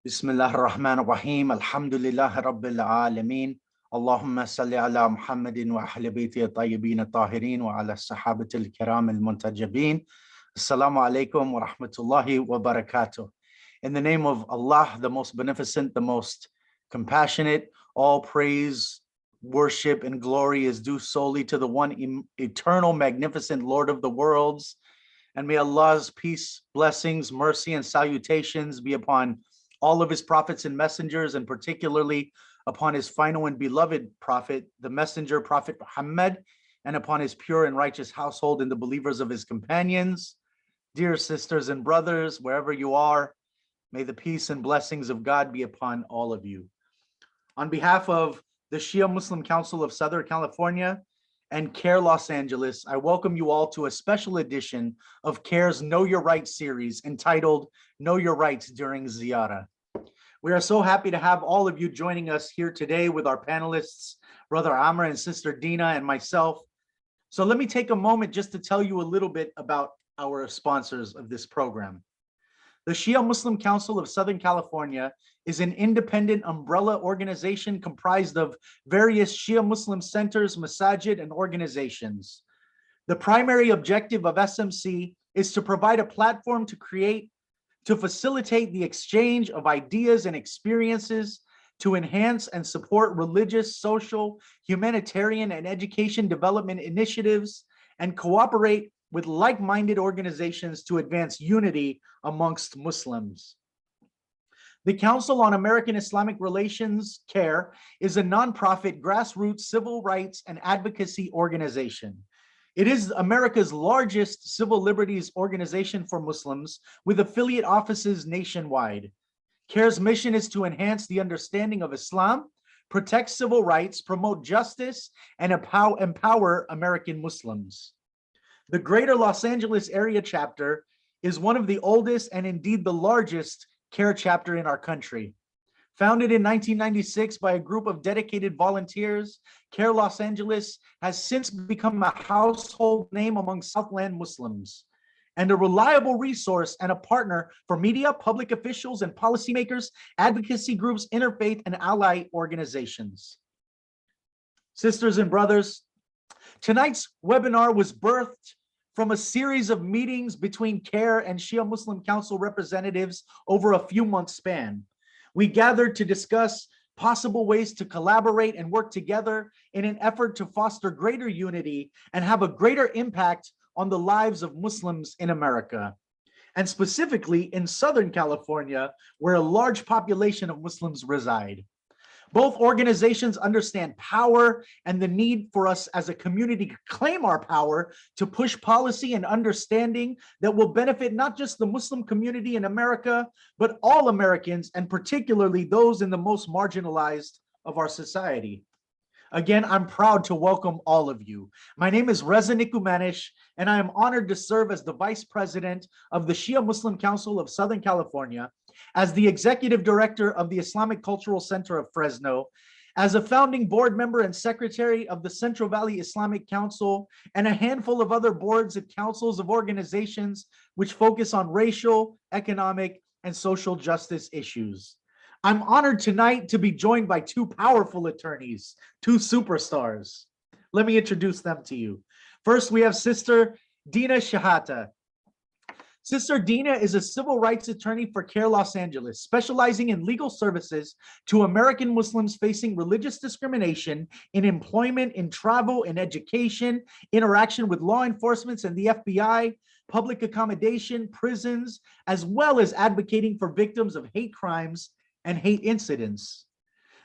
بسم الله الرحمن الرحيم الحمد لله رب العالمين اللهم صل على محمد وأهل بيته الطيبين الطاهرين وعلى الصحابة الكرام المنتجبين. Assalamu alaikum wa rahmatullahi wa barakatuh. In the name of Allah, the most beneficent, the most compassionate, all praise, worship, and glory is due solely to the one eternal, magnificent Lord of the worlds. And may Allah's peace, blessings, mercy, and salutations be upon all of his prophets and messengers, and particularly upon his final and beloved prophet, the messenger, Prophet Muhammad, and upon his pure and righteous household and the believers of his companions. Dear sisters and brothers, wherever you are, may the peace and blessings of God be upon all of you. On behalf of the Shia Muslim Council of Southern California and CARE Los Angeles, I welcome you all to a special edition of CARE's Know Your Rights series entitled Know Your Rights During Ziyarat. We are so happy to have all of you joining us here today with our panelists, Brother Amr and Sister Dina and myself. So let me take a moment just to tell you a little bit about our sponsors of this program. The Shia Muslim Council of Southern California is an independent umbrella organization comprised of various Shia Muslim centers, masajid, and organizations. The primary objective of SMC is to provide a platform to facilitate the exchange of ideas and experiences, to enhance and support religious, social, humanitarian, and education development initiatives, and cooperate with like-minded organizations to advance unity amongst Muslims. The Council on American Islamic Relations, CARE, is a nonprofit grassroots civil rights and advocacy organization. It is America's largest civil liberties organization for Muslims with affiliate offices nationwide. CARE's mission is to enhance the understanding of Islam, protect civil rights, promote justice, and empower American Muslims. The Greater Los Angeles area chapter is one of the oldest and indeed the largest CARE chapter in our country. Founded in 1996 by a group of dedicated volunteers, CARE Los Angeles has since become a household name among Southland Muslims and a reliable resource and a partner for media, public officials, and policymakers, advocacy groups, interfaith, and ally organizations. Sisters and brothers, tonight's webinar was birthed from a series of meetings between CARE and Shia Muslim Council representatives over a few months span. We gathered to discuss possible ways to collaborate and work together in an effort to foster greater unity and have a greater impact on the lives of Muslims in America, and specifically in Southern California, where a large population of Muslims reside. Both organizations understand power and the need for us as a community to claim our power to push policy and understanding that will benefit not just the Muslim community in America, but all Americans, and particularly those in the most marginalized of our society. Again, I'm proud to welcome all of you. My name is Reza Nikumanish, and I am honored to serve as the Vice President of the Shia Muslim Council of Southern California, as the Executive Director of the Islamic Cultural Center of Fresno, as a founding board member and secretary of the Central Valley Islamic Council, and a handful of other boards and councils of organizations which focus on racial, economic, and social justice issues. I'm honored tonight to be joined by two powerful attorneys, two superstars. Let me introduce them to you. First, we have Sister Dina Shahata. Sister Dina is a civil rights attorney for CARE Los Angeles, specializing in legal services to American Muslims facing religious discrimination in employment, in travel, in education, interaction with law enforcement and the FBI, public accommodation, prisons, as well as advocating for victims of hate crimes and hate incidents.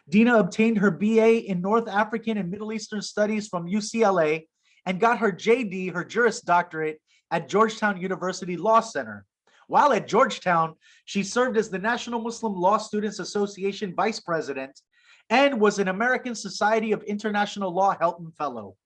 Dina obtained her BA in North African and Middle Eastern Studies from UCLA and got her JD, her Juris Doctorate, at Georgetown University Law Center. While at Georgetown, she served as the National Muslim Law Students Association Vice President and was an American Society of International Law Helton Fellow.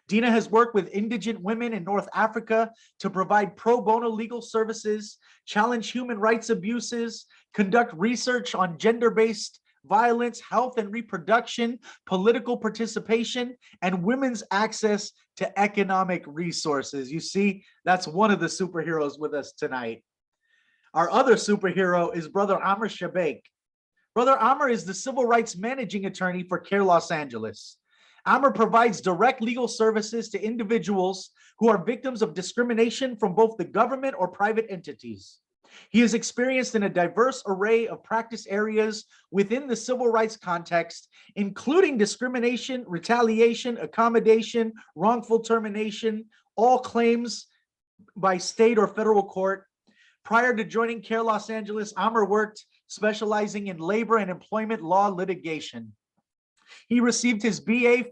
Dina has worked with indigent women in North Africa to provide pro bono legal services, challenge human rights abuses, conduct research on gender-based violence, health and reproduction, political participation, and women's access to economic resources. You see, that's one of the superheroes with us tonight. Our other superhero is Brother Amr Shabaik. Brother Amr is the civil rights managing attorney for CARE Los Angeles. Amr provides direct legal services to individuals who are victims of discrimination from both the government or private entities. He is experienced in a diverse array of practice areas within the civil rights context, including discrimination, retaliation, accommodation, wrongful termination, all claims by state or federal court. Prior to joining CARE Los Angeles, Amr worked specializing in labor and employment law litigation. He received his BA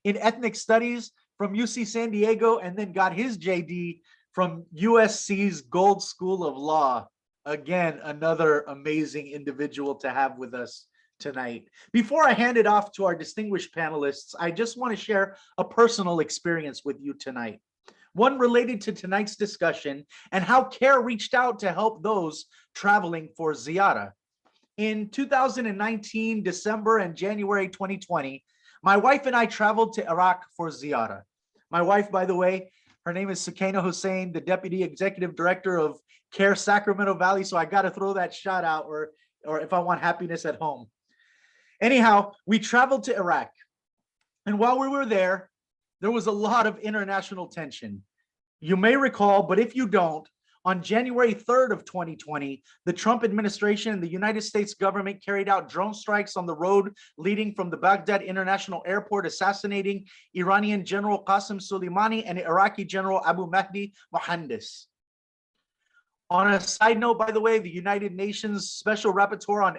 in ethnic studies from UC San Diego and then got his JD from USC's Gold School of Law. Again, another amazing individual to have with us tonight. Before I hand it off to our distinguished panelists, I just want to share a personal experience with you tonight. One related to tonight's discussion and how CARE reached out to help those traveling for Ziyarat. In 2019, December and January 2020, my wife and I traveled to Iraq for Ziyarat. My wife, by the way, her name is Sukaina Hussein, the Deputy Executive Director of CARE Sacramento Valley, so I got to throw that shout out, or if I want happiness at home. Anyhow, we traveled to Iraq. And while we were there was a lot of international tension. You may recall, but if you don't, on January 3rd of 2020, the Trump administration and the United States government carried out drone strikes on the road leading from the Baghdad International Airport, assassinating Iranian General Qasem Soleimani and Iraqi General Abu Mahdi Mohandes. On a side note, by the way, the United Nations Special Rapporteur on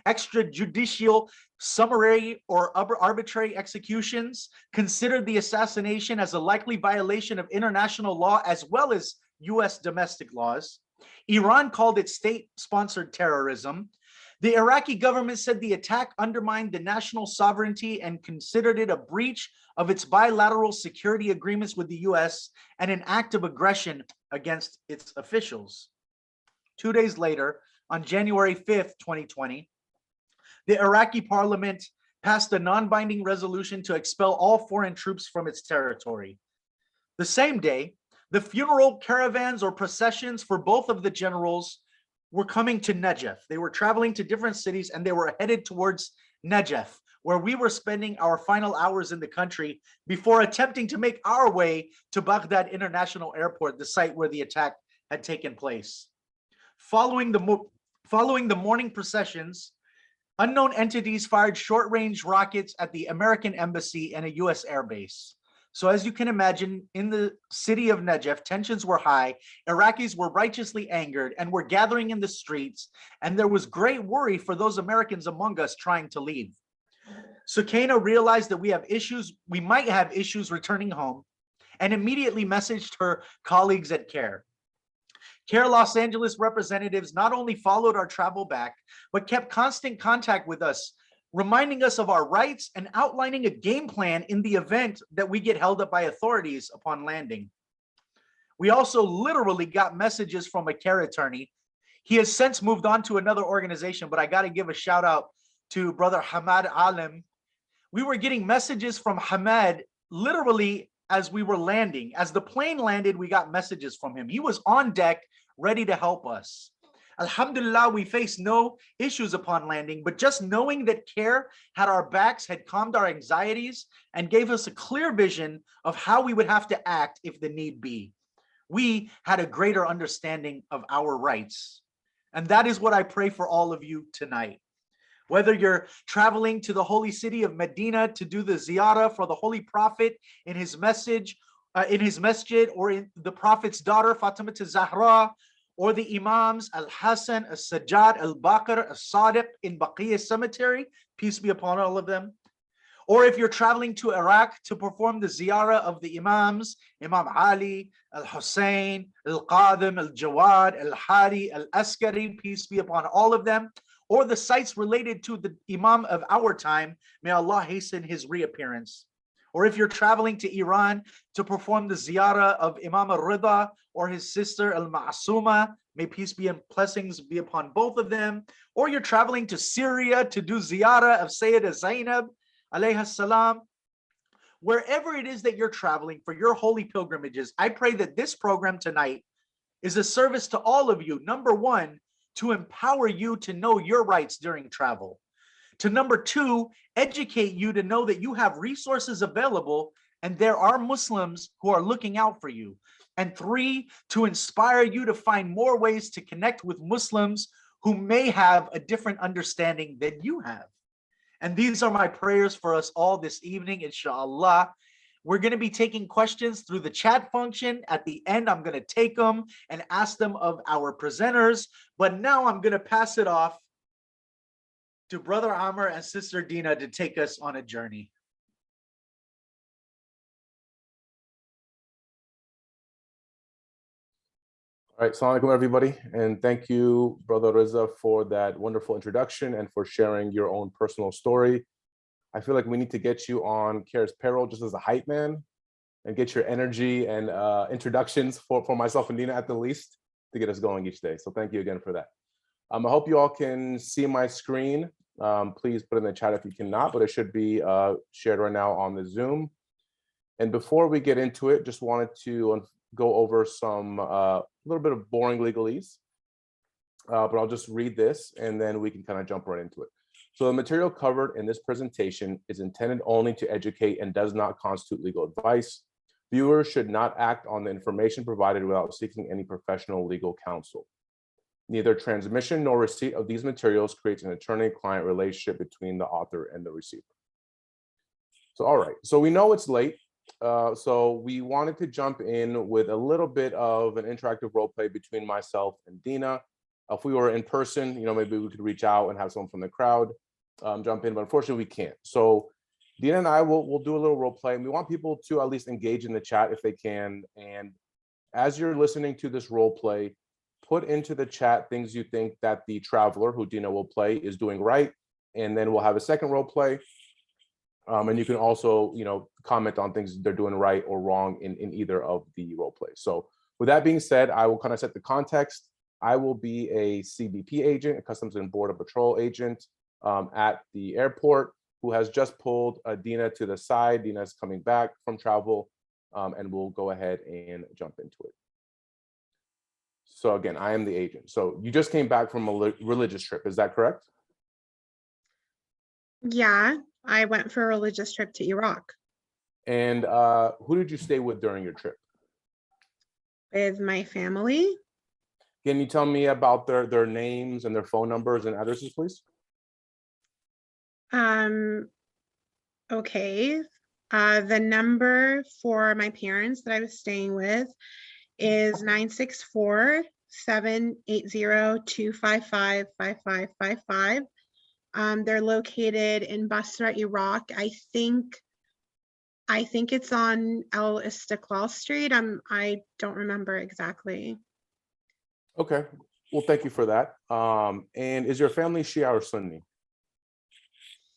extrajudicial summary or arbitrary executions considered the assassination as a likely violation of international law as well as US domestic laws. Iran called it state-sponsored terrorism. The Iraqi government said the attack undermined the national sovereignty and considered it a breach of its bilateral security agreements with the US and an act of aggression against its officials. 2 days later, on January 5th, 2020, the Iraqi parliament passed a non-binding resolution to expel all foreign troops from its territory. The same day, the funeral caravans or processions for both of the generals were coming to Najaf. They were traveling to different cities and they were headed towards Najaf, where we were spending our final hours in the country before attempting to make our way to Baghdad International Airport, the site where the attack had taken place. Following the morning processions, unknown entities fired short-range rockets at the American embassy and a US airbase. So as you can imagine, in the city of Najaf, tensions were high. Iraqis were righteously angered and were gathering in the streets, and there was great worry for those Americans among us trying to leave. Sukaina realized that we might have issues returning home, and immediately messaged her colleagues at CARE. CARE Los Angeles representatives not only followed our travel back, but kept constant contact with us, reminding us of our rights and outlining a game plan in the event that we get held up by authorities upon landing. We also literally got messages from a CARE attorney. He has since moved on to another organization, but I got to give a shout out to Brother Hamad Alim. We were getting messages from Hamad literally as we were landing. As the plane landed, we got messages from him. He was on deck, ready to help us. Alhamdulillah, we faced no issues upon landing, but just knowing that CARE had our backs had calmed our anxieties and gave us a clear vision of how we would have to act if the need be. We had a greater understanding of our rights. And that is what I pray for all of you tonight. Whether you're traveling to the holy city of Medina to do the Ziyarat for the Holy Prophet in his masjid, or in the Prophet's daughter, Fatima Zahra, or the Imams Al-Hassan, Al-Sajjad, Al-Baqir, Al-Sadiq in Baqiyah Cemetery, peace be upon all of them. Or if you're traveling to Iraq to perform the Ziyarah of the Imams, Imam Ali, Al-Hussein, Al-Qadim, Al-Jawad, Al-Hadi, Al-Askari, peace be upon all of them, or the sites related to the Imam of our time, may Allah hasten his reappearance. Or if you're traveling to Iran to perform the Ziyarah of Imam al-Rida or his sister al-Ma'asuma, may peace be and blessings be upon both of them. Or you're traveling to Syria to do Ziyarah of Sayyidah Zainab, alayha salam. Wherever it is that you're traveling for your holy pilgrimages, I pray that this program tonight is a service to all of you. Number one, to empower you to know your rights during travel. To number two, educate you to know that you have resources available and there are Muslims who are looking out for you. And three, to inspire you to find more ways to connect with Muslims who may have a different understanding than you have. And these are my prayers for us all this evening, inshallah. We're going to be taking questions through the chat function. At the end, I'm going to take them and ask them of our presenters. But now I'm going to pass it off to Brother Amr and Sister Dina to take us on a journey. All right, assalamu alaikum everybody, and thank you, Brother Reza, for that wonderful introduction and for sharing your own personal story. I feel like we need to get you on CARE's payroll just as a hype man and get your energy and introductions for myself and Dina at the least to get us going each day. So thank you again for that. I hope you all can see my screen. Please put in the chat if you cannot, but it should be shared right now on the Zoom. And before we get into it, just wanted to go over some little bit of boring legalese, but I'll just read this and then we can kind of jump right into it. So the material covered in this presentation is intended only to educate and does not constitute legal advice. Viewers should not act on the information provided without seeking any professional legal counsel. Neither transmission nor receipt of these materials creates an attorney-client relationship between the author and the receiver. So, all right, so we know it's late. So we wanted to jump in with a little bit of an interactive role play between myself and Dina. If we were in person, maybe we could reach out and have someone from the crowd jump in, but unfortunately we can't. So Dina and I will do a little role play, and we want people to at least engage in the chat if they can. And as you're listening to this role play, put into the chat things you think that the traveler, who Dina will play, is doing right. And then we'll have a second role play. And you can also, comment on things they're doing right or wrong in either of the role plays. So with that being said, I will kind of set the context. I will be a CBP agent, a Customs and Border Patrol agent at the airport, who has just pulled Dina to the side. Dina is coming back from travel, and we'll go ahead and jump into it. So again, I am the agent. So you just came back from a religious trip, is that correct? Yeah, I went for a religious trip to Iraq. And who did you stay with during your trip? With my family. Can you tell me about their names and their phone numbers and addresses, please? Okay. The number for my parents that I was staying with is 964-780-255-5555. They're located in Basra, Iraq. I think it's on Al Istiqlal Street. I don't remember exactly. Okay. Well, thank you for that. And is your family Shia or Sunni?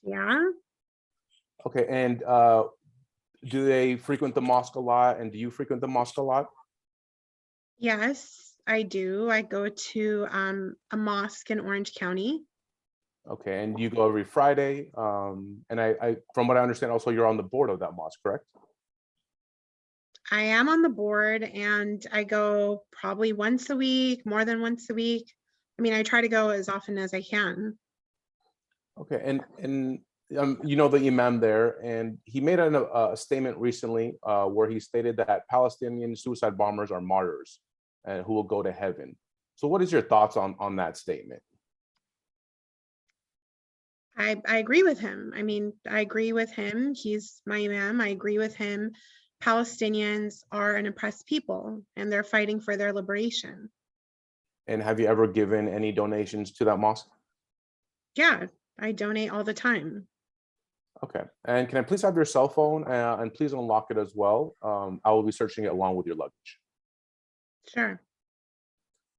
Yeah. Okay. And do they frequent the mosque a lot? And do you frequent the mosque a lot? Yes, I do. I go to a mosque in Orange County. Okay, and you go every Friday. And I, from what I understand, also you're on the board of that mosque, correct? I am on the board, and I go probably once a week, more than once a week. I mean, I try to go as often as I can. Okay, and the imam there, and he made a statement recently where he stated that Palestinian suicide bombers are martyrs and who will go to heaven. So what is your thoughts on that statement? I agree with him. I mean, I agree with him. He's my imam. I agree with him. Palestinians are an oppressed people, and they're fighting for their liberation. And have you ever given any donations to that mosque? Yeah, I donate all the time. Okay. And can I please have your cell phone and please unlock it as well? I will be searching it along with your luggage. Sure.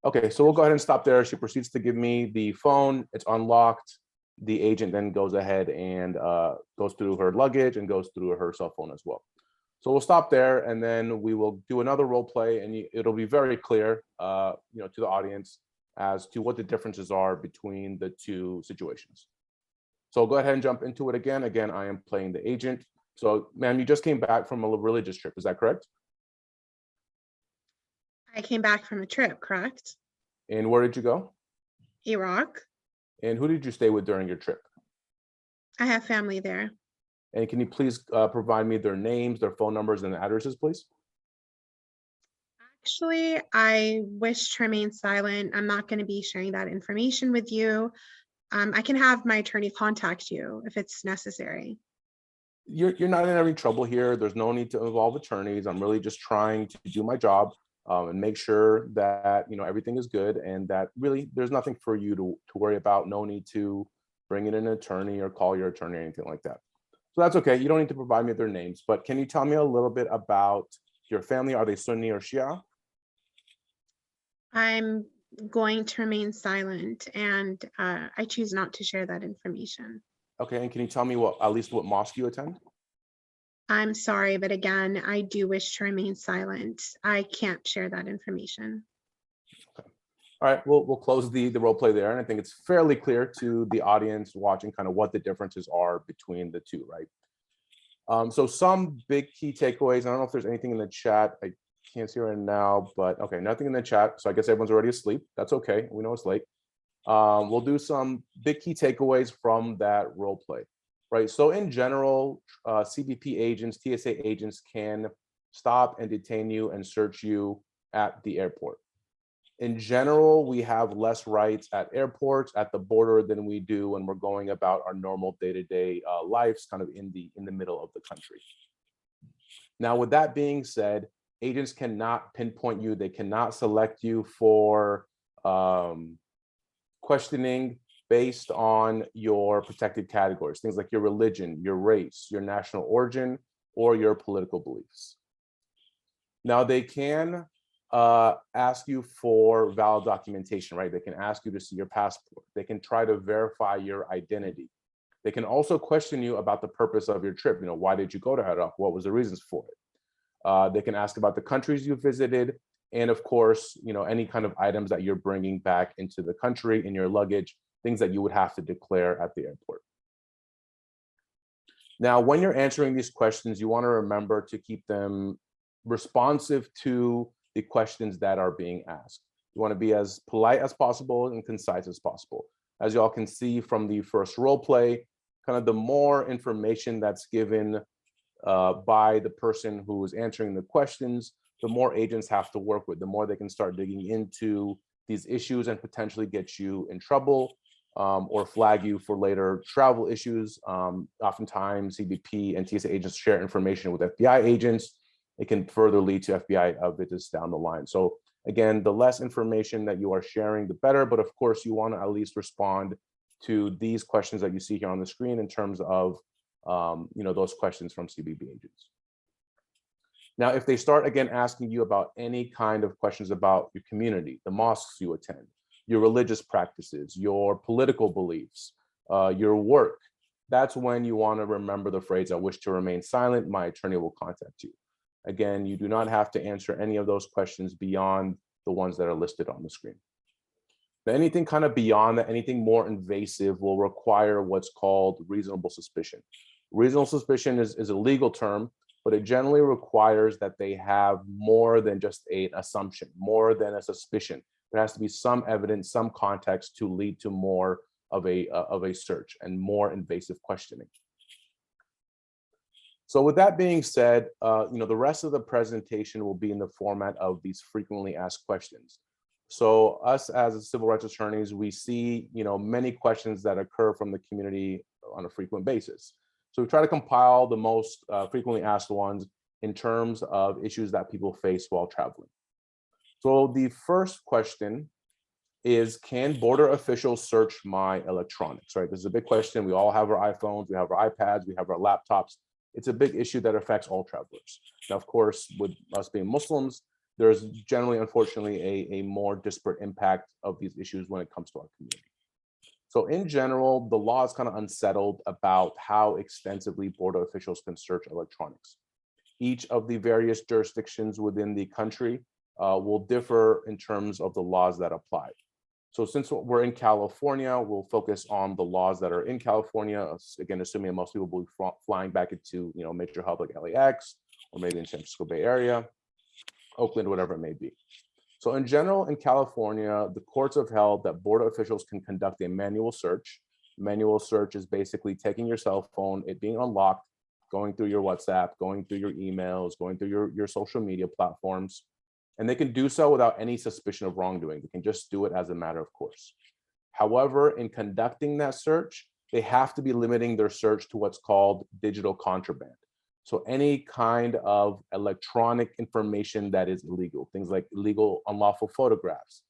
Okay, so we'll go ahead and stop there. She proceeds to give me the phone. It's unlocked. The agent then goes ahead and goes through her luggage and goes through her cell phone as well. So we'll stop there, and then we will do another role play, and it'll be very clear, to the audience as to what the differences are between the two situations. So I'll go ahead and jump into it again. Again, I am playing the agent. So, ma'am, you just came back from a religious trip, is that correct? I came back from a trip, correct? And where did you go? Iraq. And who did you stay with during your trip? I have family there. And can you please provide me their names, their phone numbers, and addresses, please? Actually, I wish to remain silent. I'm not going to be sharing that information with you. I can have my attorney contact you if it's necessary. You're not in any trouble here. There's no need to involve attorneys. I'm really just trying to do my job and make sure that everything is good, and that really there's nothing for you to worry about. No need to bring in an attorney or call your attorney or anything like that. So that's okay. You don't need to provide me their names, but can you tell me a little bit about your family? Are they Sunni or Shia? I'm going to remain silent, and I choose not to share that information. Okay, and can you tell me at least what mosque you attend? I'm sorry, but again, I do wish to remain silent. I can't share that information. All right, we'll close the role play there. And I think it's fairly clear to the audience watching kind of what the differences are between the two, right? So some big key takeaways. I don't know if there's anything in the chat. I can't see right now, but okay, nothing in the chat. So I guess everyone's already asleep. That's okay. We know it's late. We'll do some big key takeaways from that role play, right? So in general, CBP agents, TSA agents can stop and detain you and search you at the airport. In general, we have less rights at airports, at the border than we do when we're going about our normal day-to-day lives, kind of in the middle of the country. Now, with that being said, agents cannot pinpoint you. They cannot select you for questioning based on your protected categories, things like your religion, your race, your national origin, or your political beliefs. Now, they can ask you for valid documentation, right? They can ask you to see your passport. They can try to verify your identity. They can also question you about the purpose of your trip. Why did you go to Iraq? What was the reasons for it? They can ask about the countries you visited, and of course, any kind of items that you're bringing back into the country in your luggage, things that you would have to declare at the airport. Now, when you're answering these questions, you want to remember to keep them responsive to the questions that are being asked. You want to be as polite as possible and concise as possible. As you all can see from the first role play, kind of the more information that's given by the person who is answering the questions, the more agents have to work with, the more they can start digging into these issues and potentially get you in trouble or flag you for later travel issues. Oftentimes, CBP and TSA agents share information with FBI agents. It can further lead to FBI visits down the line. So again, the less information that you are sharing, the better. But of course, you want to at least respond to these questions that you see here on the screen in terms of those questions from CBP agents. Now, if they start again asking you about any kind of questions about your community, the mosques you attend, your religious practices, your political beliefs, your work, that's when you want to remember the phrase, "I wish to remain silent, my attorney will contact you." Again, you do not have to answer any of those questions beyond the ones that are listed on the screen. Now, anything kind of beyond that, anything more invasive will require what's called reasonable suspicion. Reasonable suspicion is a legal term, but it generally requires that they have more than just an assumption, more than a suspicion. There has to be some evidence, some context to lead to more of a search and more invasive questioning. So with that being said, the rest of the presentation will be in the format of these frequently asked questions. So us as civil rights attorneys, we see many questions that occur from the community on a frequent basis. So we try to compile the most frequently asked ones in terms of issues that people face while traveling. So the first question is, can border officials search my electronics, right? This is a big question. We all have our iPhones, we have our iPads, we have our laptops. It's a big issue that affects all travelers. Now, of course, with us being Muslims, there's generally, unfortunately, a more disparate impact of these issues when it comes to our community. So in general, the law is kind of unsettled about how extensively border officials can search electronics. Each of the various jurisdictions within the country will differ in terms of the laws that apply. So since we're in California, we'll focus on the laws that are in California, again, assuming that most people will be flying back into major hub like LAX, or maybe in San Francisco Bay Area, Oakland, whatever it may be. So in general, in California, the courts have held that border officials can conduct a manual search. Manual search is basically taking your cell phone, it being unlocked, going through your WhatsApp, going through your emails, going through your social media platforms. And they can do so without any suspicion of wrongdoing. They can just do it as a matter of course. However, in conducting that search, they have to be limiting their search to what's called digital contraband. So any kind of electronic information that is illegal, things like illegal unlawful photographs,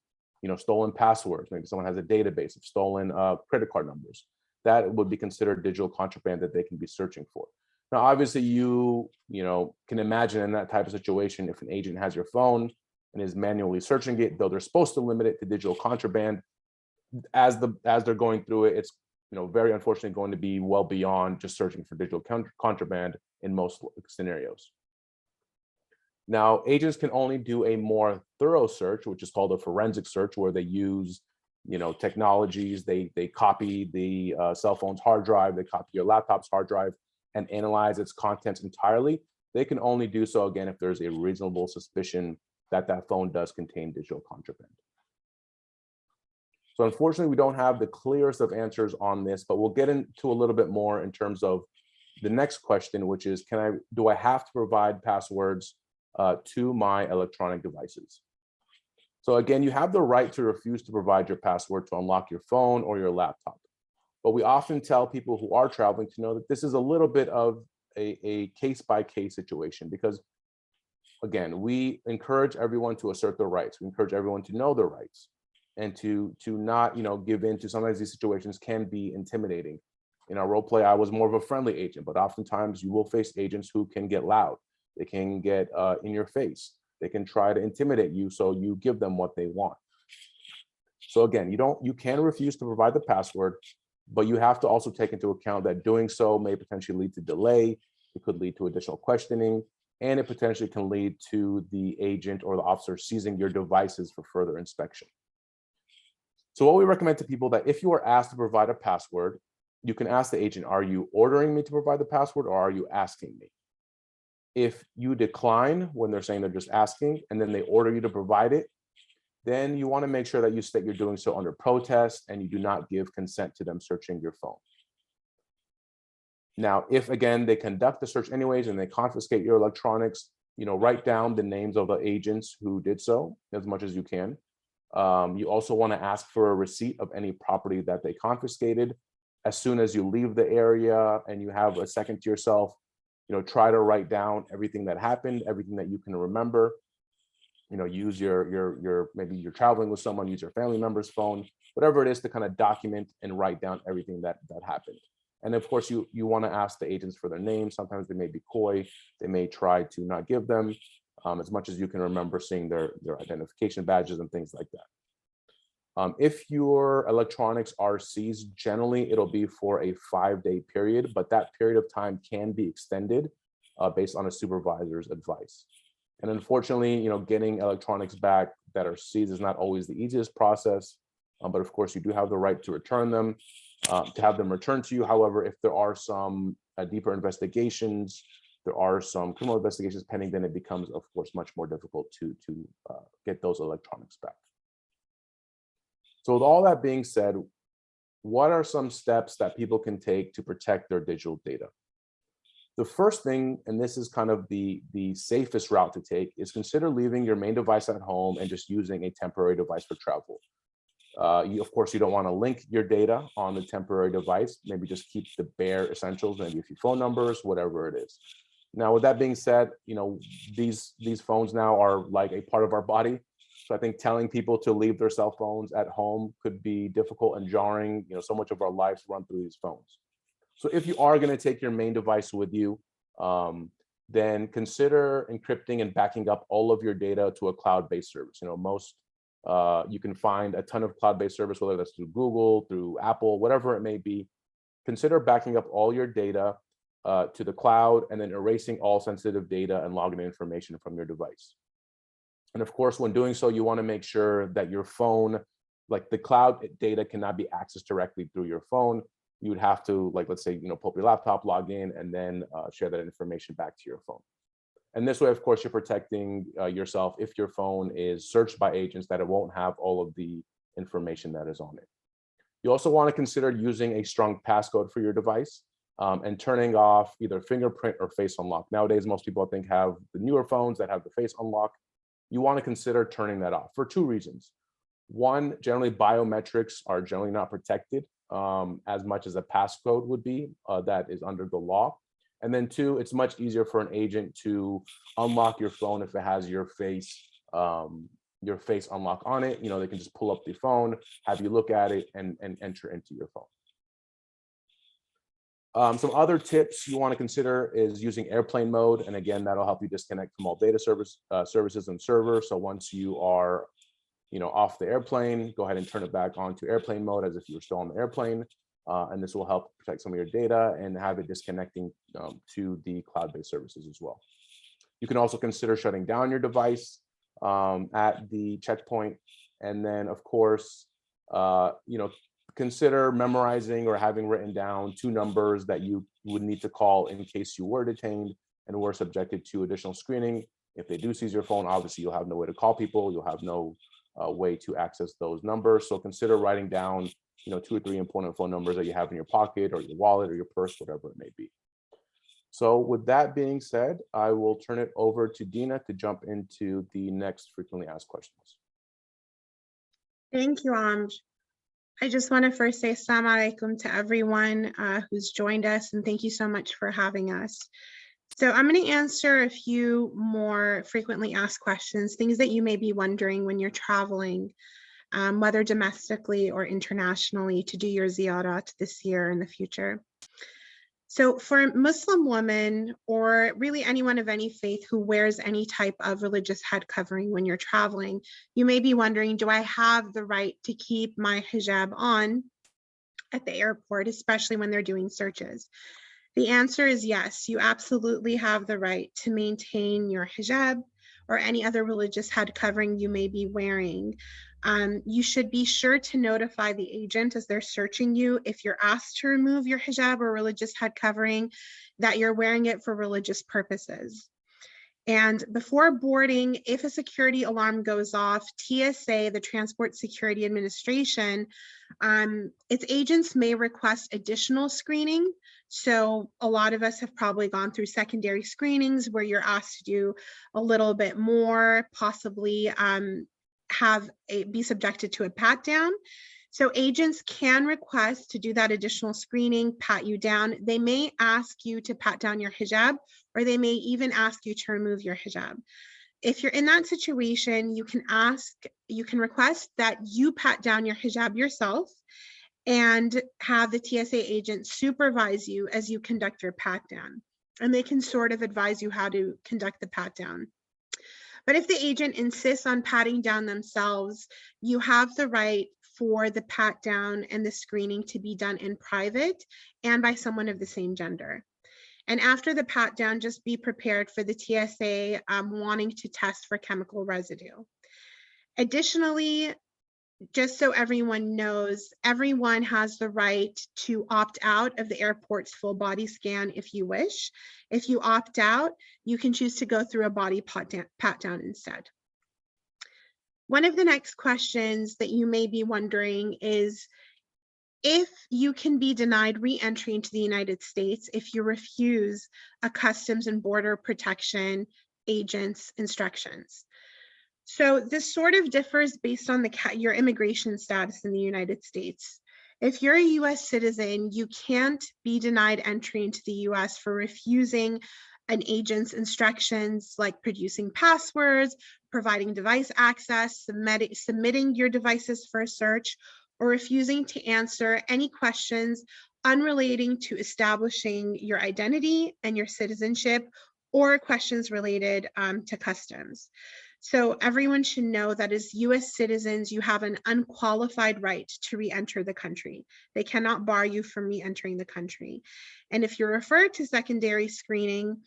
stolen passwords, maybe someone has a database of stolen credit card numbers, that would be considered digital contraband that they can be searching for. Now, obviously, you can imagine in that type of situation, if an agent has your phone and is manually searching it, though they're supposed to limit it to digital contraband, as they're going through it, it's very unfortunately going to be well beyond just searching for digital contraband in most scenarios. Now, agents can only do a more thorough search, which is called a forensic search, where they use technologies. They copy the cell phone's hard drive, they copy your laptop's hard drive, and analyze its contents entirely. They can only do so, again, if there's a reasonable suspicion that that phone does contain digital contraband. So unfortunately, we don't have the clearest of answers on this, but we'll get into a little bit more in terms of the next question, which is, do I have to provide passwords to my electronic devices? So again, you have the right to refuse to provide your password to unlock your phone or your laptop. But we often tell people who are traveling to know that this is a little bit of a case-by-case situation, because again, we encourage everyone to assert their rights. We encourage everyone to know their rights and to not give in to, sometimes these situations can be intimidating. In our role play, I was more of a friendly agent, but oftentimes you will face agents who can get loud. They can get in your face. They can try to intimidate you, so you give them what they want. So again, you can refuse to provide the password, but you have to also take into account that doing so may potentially lead to delay. It could lead to additional questioning, and it potentially can lead to the agent or the officer seizing your devices for further inspection. So what we recommend to people, that if you are asked to provide a password, you can ask the agent, are you ordering me to provide the password, or are you asking me? If you decline when they're saying they're just asking, and then they order you to provide it, then you want to make sure that you state you're doing so under protest and you do not give consent to them searching your phone. Now, if again, they conduct the search anyways and they confiscate your electronics, write down the names of the agents who did so as much as you can. You also want to ask for a receipt of any property that they confiscated. As soon as you leave the area and you have a second to yourself, try to write down everything that happened, everything that you can remember. Use maybe you're traveling with someone, use your family member's phone, whatever it is, to kind of document and write down everything that happened. And of course, you want to ask the agents for their names. Sometimes they may be coy. They may try to not give them, as much as you can remember seeing their identification badges and things like that. If your electronics are seized, generally it'll be for a 5-day period, but that period of time can be extended based on a supervisor's advice. And unfortunately, getting electronics back that are seized is not always the easiest process, but of course you do have the right to return them, to have them returned to you. However, if there are some deeper investigations, there are some criminal investigations pending, then it becomes, of course, much more difficult to get those electronics back. So with all that being said, what are some steps that people can take to protect their digital data? The first thing, and this is kind of the safest route to take, is consider leaving your main device at home and just using a temporary device for travel. Of course, you don't want to link your data on the temporary device. Maybe just keep the bare essentials, maybe a few phone numbers, whatever it is. Now, with that being said, these phones now are like a part of our body. So I think telling people to leave their cell phones at home could be difficult and jarring. So much of our lives run through these phones. So if you are going to take your main device with you, then consider encrypting and backing up all of your data to a cloud-based service. You can find a ton of cloud-based service, whether that's through Google, through Apple, whatever it may be. Consider backing up all your data to the cloud and then erasing all sensitive data and login information from your device. And of course, when doing so, you want to make sure that your phone, like the cloud data, cannot be accessed directly through your phone. You would have to, let's say, pull up your laptop, log in, and then share that information back to your phone. And this way, of course, you're protecting yourself if your phone is searched by agents, that it won't have all of the information that is on it. You also want to consider using a strong passcode for your device and turning off either fingerprint or face unlock. Nowadays, most people I think have the newer phones that have the face unlock. You want to consider turning that off for two reasons. One, generally biometrics are generally not protected as much as a passcode would be that is under the law. And then two, it's much easier for an agent to unlock your phone if it has your face unlock on it. You know, they can just pull up the phone, have you look at it, and enter into your phone. Some other tips you want to consider is using airplane mode. And again, that'll help you disconnect from all data services and servers. So once you are, off the airplane, go ahead and turn it back onto airplane mode as if you were still on the airplane. And this will help protect some of your data and have it disconnecting to the cloud-based services as well. You can also consider shutting down your device at the checkpoint. And then, of course, consider memorizing or having written down 2 numbers that you would need to call in case you were detained and were subjected to additional screening. If they do seize your phone, obviously you'll have no way to call people. You'll have no way to access those numbers. So consider writing down 2 or 3 important phone numbers that you have in your pocket or your wallet or your purse, whatever it may be. So with that being said, I will turn it over to Dina to jump into the next frequently asked questions. Thank you, Amj. I just want to first say assalamu alaikum to everyone who's joined us, and thank you so much for having us. So I'm going to answer a few more frequently asked questions, things that you may be wondering when you're traveling, whether domestically or internationally, to do your ziyarat this year in the future. So for a Muslim woman, or really anyone of any faith who wears any type of religious head covering when you're traveling, you may be wondering, do I have the right to keep my hijab on at the airport, especially when they're doing searches? The answer is yes, you absolutely have the right to maintain your hijab or any other religious head covering you may be wearing. You should be sure to notify the agent as they're searching you if you're asked to remove your hijab or religious head covering, that you're wearing it for religious purposes. And before boarding, if a security alarm goes off, TSA, the Transport Security Administration, its agents may request additional screening. So a lot of us have probably gone through secondary screenings where you're asked to do a little bit more, possibly be subjected to a pat down. So agents can request to do that additional screening, pat you down. They may ask you to pat down your hijab, or they may even ask you to remove your hijab. If you're in that situation, you can request that you pat down your hijab yourself and have the TSA agent supervise you as you conduct your pat down. And they can sort of advise you how to conduct the pat down. But if the agent insists on patting down themselves, you have the right for the pat down and the screening to be done in private and by someone of the same gender. And after the pat down, just be prepared for the TSA wanting to test for chemical residue. Additionally, just so everyone knows, everyone has the right to opt out of the airport's full body scan if you wish. If you opt out, you can choose to go through a body pat down instead. One of the next questions that you may be wondering is if you can be denied re-entry into the United States if you refuse a Customs and Border Protection agent's instructions. So this sort of differs based on your immigration status in the United States. If you're a US citizen, you can't be denied entry into the US for refusing an agent's instructions like producing passwords, providing device access, submitting your devices for a search, or refusing to answer any questions unrelating to establishing your identity and your citizenship, or questions related to customs. So everyone should know that as US citizens, you have an unqualified right to re-enter the country. They cannot bar you from re-entering the country. And if you're referred to secondary screening,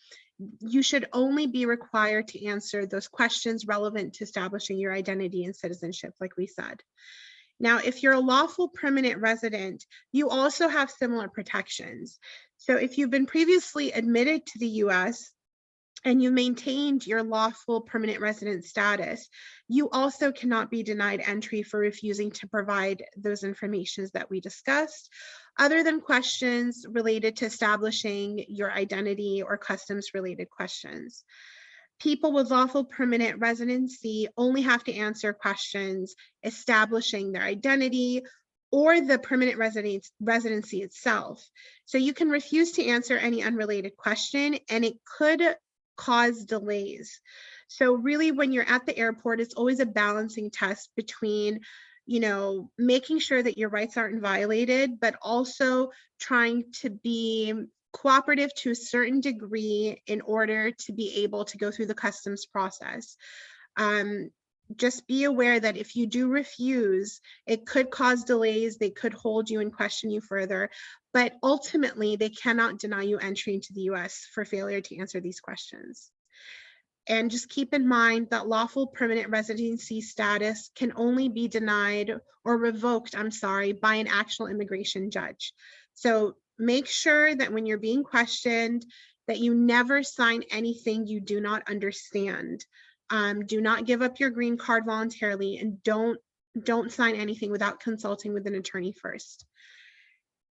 you should only be required to answer those questions relevant to establishing your identity and citizenship, like we said. Now, if you're a lawful permanent resident, you also have similar protections. So if you've been previously admitted to the US and you maintained your lawful permanent resident status, you also cannot be denied entry for refusing to provide those informations that we discussed, other than questions related to establishing your identity or customs related questions. People with lawful permanent residency only have to answer questions establishing their identity or the permanent residency itself. So you can refuse to answer any unrelated question, and it could cause delays. So really, when you're at the airport, it's always a balancing test between, you know, making sure that your rights aren't violated, but also trying to be cooperative to a certain degree in order to be able to go through the customs process. Just be aware that if you do refuse, it could cause delays, they could hold you and question you further, but ultimately they cannot deny you entry into the US for failure to answer these questions. And just keep in mind that lawful permanent residency status can only be denied or revoked, by an actual immigration judge. So make sure that when you're being questioned, that you never sign anything you do not understand. Do not give up your green card voluntarily, and don't sign anything without consulting with an attorney first.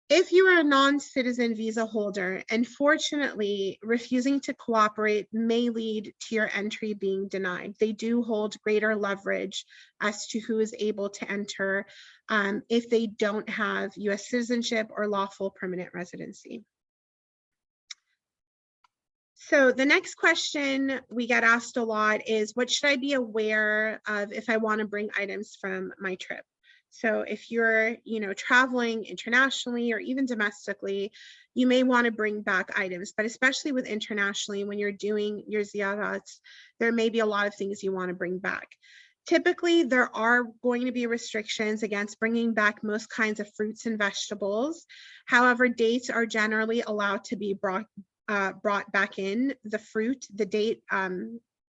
If you are a non-citizen visa holder, unfortunately, refusing to cooperate may lead to your entry being denied. They do hold greater leverage as to who is able to enter if they don't have US citizenship or lawful permanent residency. So the next question we get asked a lot is, what should I be aware of if I want to bring items from my trip? So if you're, traveling internationally or even domestically, you may want to bring back items, but especially with internationally, when you're doing your ziyarats, there may be a lot of things you want to bring back. Typically, there are going to be restrictions against bringing back most kinds of fruits and vegetables. However, dates are generally allowed to be brought back in. The fruit, the date,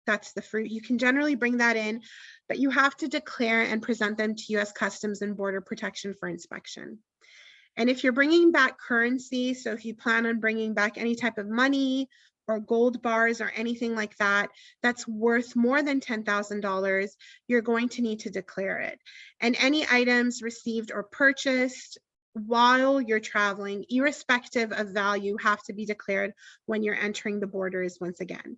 that's the fruit. You can generally bring that in, but you have to declare and present them to US Customs and Border Protection for inspection. And if you're bringing back currency, so if you plan on bringing back any type of money or gold bars or anything like that, that's worth more than $10,000, you're going to need to declare it. And any items received or purchased while you're traveling, irrespective of value, have to be declared when you're entering the borders once again.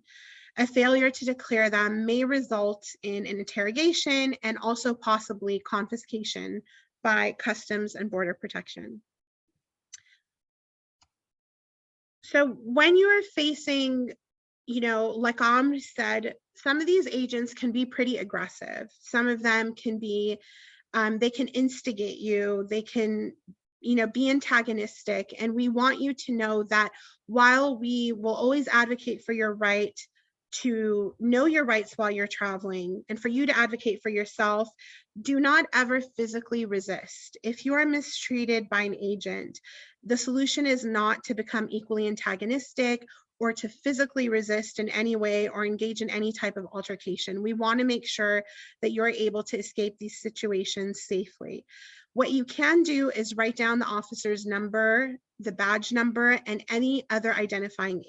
A failure to declare them may result in an interrogation and also possibly confiscation by Customs and Border Protection. So when you are facing, like Amr said, some of these agents can be pretty aggressive. Some of them can be, they can instigate you, they can be antagonistic. And we want you to know that while we will always advocate for your right to know your rights while you're traveling and for you to advocate for yourself, do not ever physically resist. If you are mistreated by an agent, the solution is not to become equally antagonistic or to physically resist in any way or engage in any type of altercation. We want to make sure that you're able to escape these situations safely. What you can do is write down the officer's number, the badge number, and any other identifying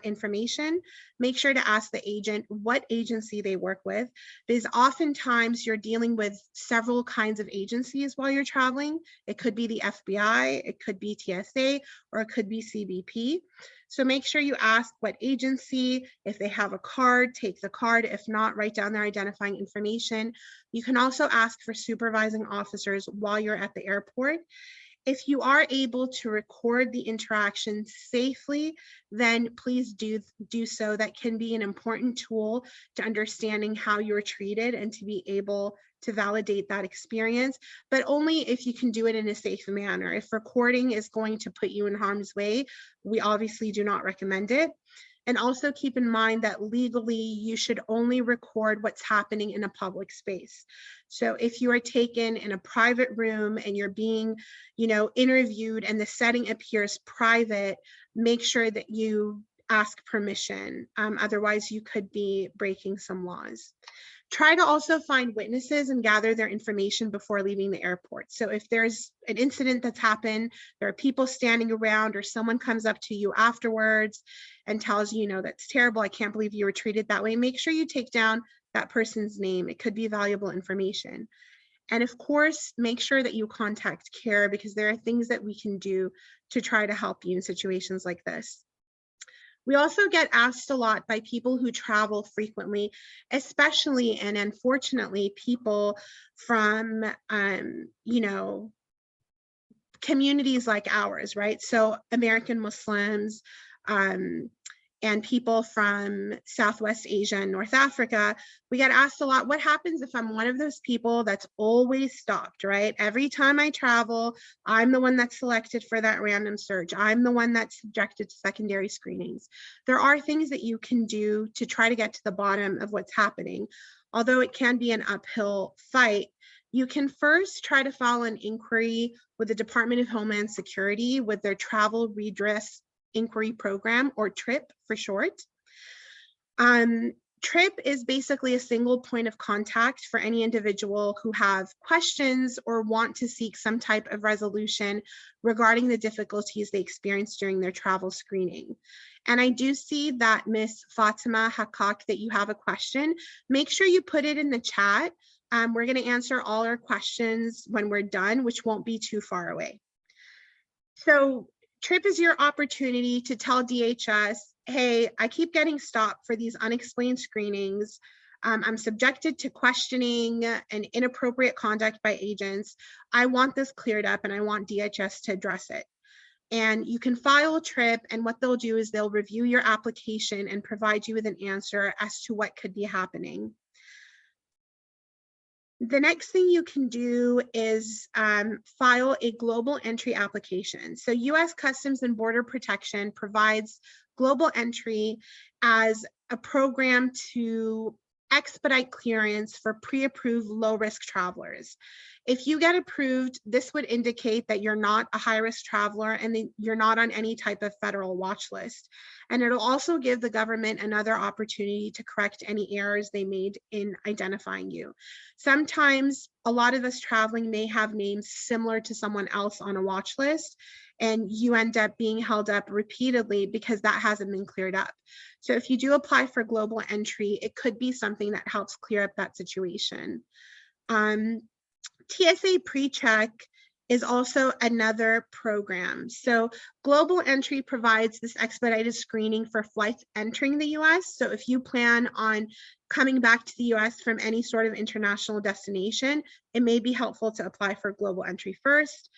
information. Make sure to ask the agent what agency they work with, because oftentimes you're dealing with several kinds of agencies while you're traveling. It could be the FBI, it could be TSA, or it could be CBP. So make sure you ask what agency. If they have a card, take the card. If not, write down their identifying information. You can also ask for supervising officers while you're at the airport. If you are able to record the interaction safely, then please do so. That can be an important tool to understanding how you're treated and to be able to validate that experience, but only if you can do it in a safe manner. If recording is going to put you in harm's way, we obviously do not recommend it. And also keep in mind that legally you should only record what's happening in a public space. So if you are taken in a private room and you're being, interviewed and the setting appears private, make sure that you ask permission. Otherwise you could be breaking some laws. Try to also find witnesses and gather their information before leaving the airport. So if there's an incident that's happened, there are people standing around, or someone comes up to you afterwards and tells you, that's terrible, I can't believe you were treated that way, make sure you take down that person's name. It could be valuable information. And of course, make sure that you contact CARE, because there are things that we can do to try to help you in situations like this. We also get asked a lot by people who travel frequently, especially and unfortunately people from, communities like ours, right? So American Muslims, and people from Southwest Asia and North Africa, we get asked a lot, what happens if I'm one of those people that's always stopped, right? Every time I travel, I'm the one that's selected for that random search. I'm the one that's subjected to secondary screenings. There are things that you can do to try to get to the bottom of what's happening. Although it can be an uphill fight, you can first try to file an inquiry with the Department of Homeland Security with their Travel Redress Inquiry Program, or TRIP for short. TRIP is basically a single point of contact for any individual who have questions or want to seek some type of resolution regarding the difficulties they experienced during their travel screening. And I do see that Miss Fatima Hakak, that you have a question. Make sure you put it in the chat. We're going to answer all our questions when we're done, which won't be too far away. So TRIP is your opportunity to tell DHS, hey, I keep getting stopped for these unexplained screenings. I'm subjected to questioning and inappropriate conduct by agents. I want this cleared up and I want DHS to address it. And you can file a TRIP, and what they'll do is they'll review your application and provide you with an answer as to what could be happening. The next thing you can do is file a global entry application. So US Customs and Border Protection provides global entry as a program to expedite clearance for pre-approved low-risk travelers. If you get approved, this would indicate that you're not a high-risk traveler and that you're not on any type of federal watch list. And it'll also give the government another opportunity to correct any errors they made in identifying you. Sometimes a lot of us traveling may have names similar to someone else on a watch list, and you end up being held up repeatedly because that hasn't been cleared up. So if you do apply for global entry, it could be something that helps clear up that situation. TSA PreCheck is also another program. So global entry provides this expedited screening for flights entering the US. So if you plan on coming back to the US from any sort of international destination, it may be helpful to apply for global entry first.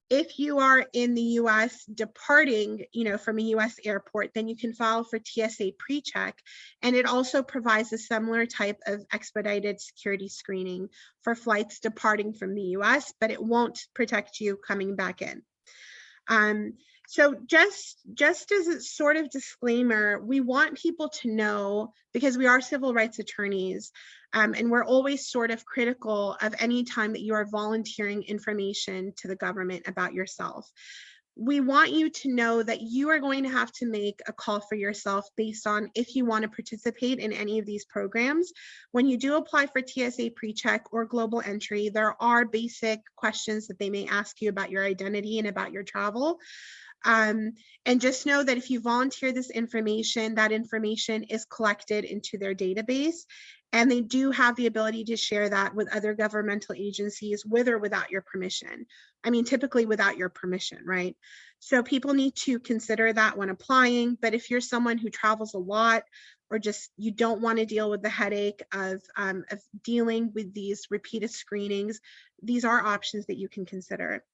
If you are in the US departing, from a US airport, then you can file for TSA PreCheck, and it also provides a similar type of expedited security screening for flights departing from the US, but it won't protect you coming back in. So just as a sort of disclaimer, we want people to know, because we are civil rights attorneys, and we're always sort of critical of any time that you are volunteering information to the government about yourself. We want you to know that you are going to have to make a call for yourself based on if you want to participate in any of these programs. When you do apply for TSA PreCheck or global entry, there are basic questions that they may ask you about your identity and about your travel. And just know that if you volunteer this information, that information is collected into their database, and they do have the ability to share that with other governmental agencies with or without your permission. I mean, typically without your permission, right? So people need to consider that when applying. But if you're someone who travels a lot, or just you don't want to deal with the headache of dealing with these repeated screenings, these are options that you can consider.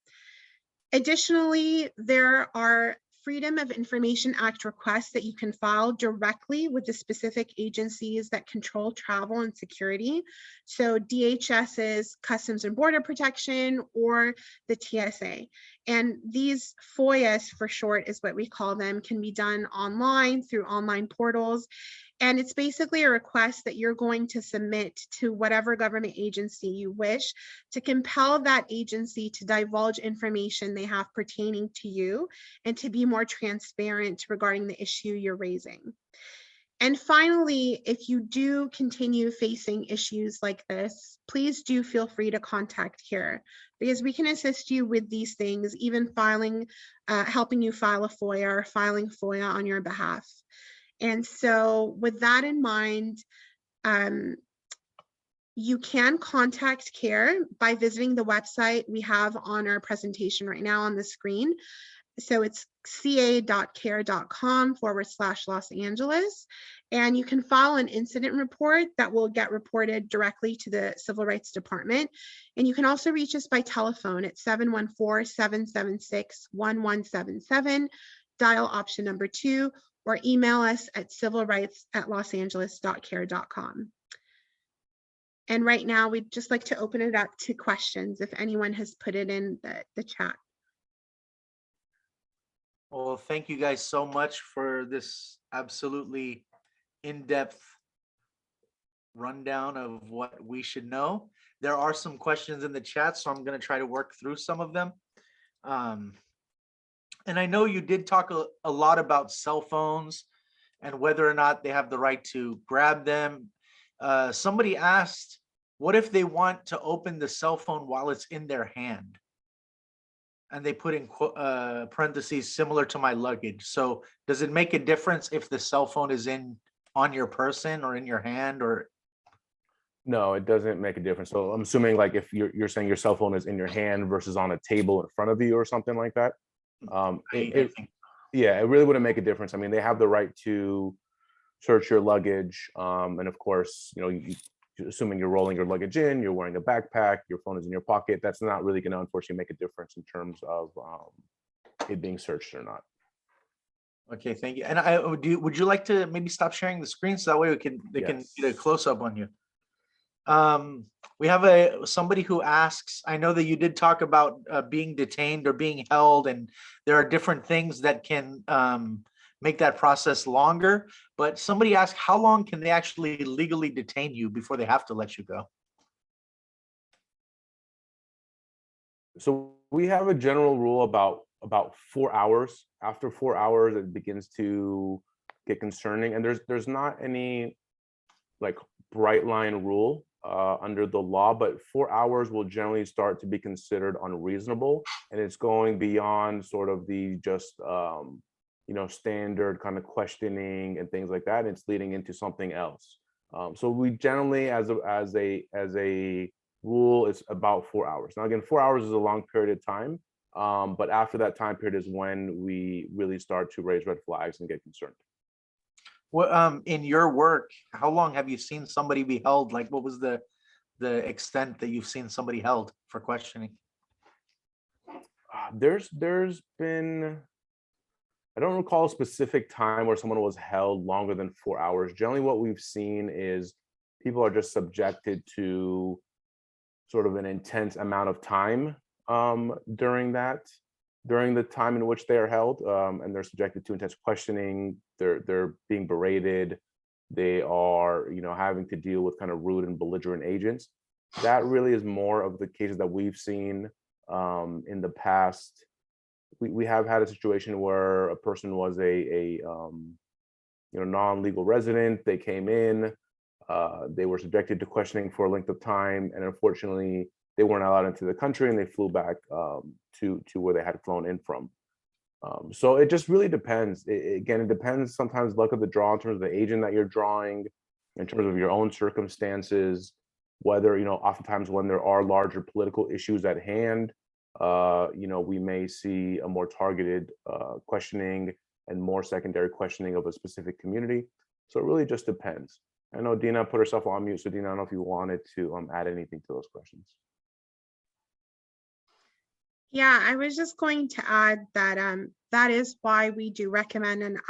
Additionally, there are Freedom of Information Act requests that you can file directly with the specific agencies that control travel and security. So DHS's Customs and Border Protection or the TSA. And these FOIAs, for short, is what we call them, can be done online through online portals. And it's basically a request that you're going to submit to whatever government agency you wish to compel that agency to divulge information they have pertaining to you and to be more transparent regarding the issue you're raising. And finally, if you do continue facing issues like this, please do feel free to contact CARE, because we can assist you with these things, even helping you file a FOIA or filing FOIA on your behalf. And so with that in mind, you can contact CARE by visiting the website we have on our presentation right now on the screen. So it's ca.care.com/Los Angeles. And you can file an incident report that will get reported directly to the Civil Rights Department. And you can also reach us by telephone at 714-776-1177, dial option number 2, or email us at civilrights@losangeles.care.com. And right now, we'd just like to open it up to questions if anyone has put it in the chat. Well, thank you guys so much for this absolutely in-depth rundown of what we should know. There are some questions in the chat, so I'm going to try to work through some of them. And I know you did talk a lot about cell phones and whether or not they have the right to grab them. Somebody asked, what if they want to open the cell phone while it's in their hand? And they put in parentheses, similar to my luggage. So does it make a difference if the cell phone is on your person or in your hand? Or No, it doesn't make a difference. So I'm assuming, like, if you're saying your cell phone is in your hand versus on a table in front of you or something like that. Yeah, it really wouldn't make a difference. I mean, they have the right to search your luggage. And of course, assuming you're rolling your luggage in, you're wearing a backpack, your phone is in your pocket, that's not really going to unfortunately make a difference in terms of it being searched or not. Okay, thank you. And would you like to maybe stop sharing the screen so that way they can get a close up on you? We have somebody who asks, I know that you did talk about being detained or being held, and there are different things that can make that process longer, but somebody asked, how long can they actually legally detain you before they have to let you go? So we have a general rule about 4 hours. After 4 hours, it begins to get concerning, and there's not any like bright line rule under the law, but 4 hours will generally start to be considered unreasonable, and it's going beyond sort of the just standard kind of questioning and things like that. And it's leading into something else. So we generally, as a rule, it's about 4 hours. Now, again, 4 hours is a long period of time, but after that time period is when we really start to raise red flags and get concerned. Well, in your work, how long have you seen somebody be held? Like, what was the extent that you've seen somebody held for questioning? There's been, I don't recall a specific time where someone was held longer than 4 hours. Generally, what we've seen is people are just subjected to sort of an intense amount of time during the time in which they are held, and they're subjected to intense questioning. They're being berated. They are, having to deal with kind of rude and belligerent agents. That really is more of the cases that we've seen in the past. We have had a situation where a person was a non-legal resident. They came in, they were subjected to questioning for a length of time, and unfortunately, they weren't allowed into the country, and they flew back to where they had flown in from. So it just really depends. It depends sometimes luck of the draw in terms of the agent that you're drawing, in terms of your own circumstances, whether, oftentimes when there are larger political issues at hand, we may see a more targeted questioning and more secondary questioning of a specific community. So it really just depends. I know Dina put herself on mute, so Dina, I don't know if you wanted to add anything to those questions. Yeah, I was just going to add that that is why we do recommend, and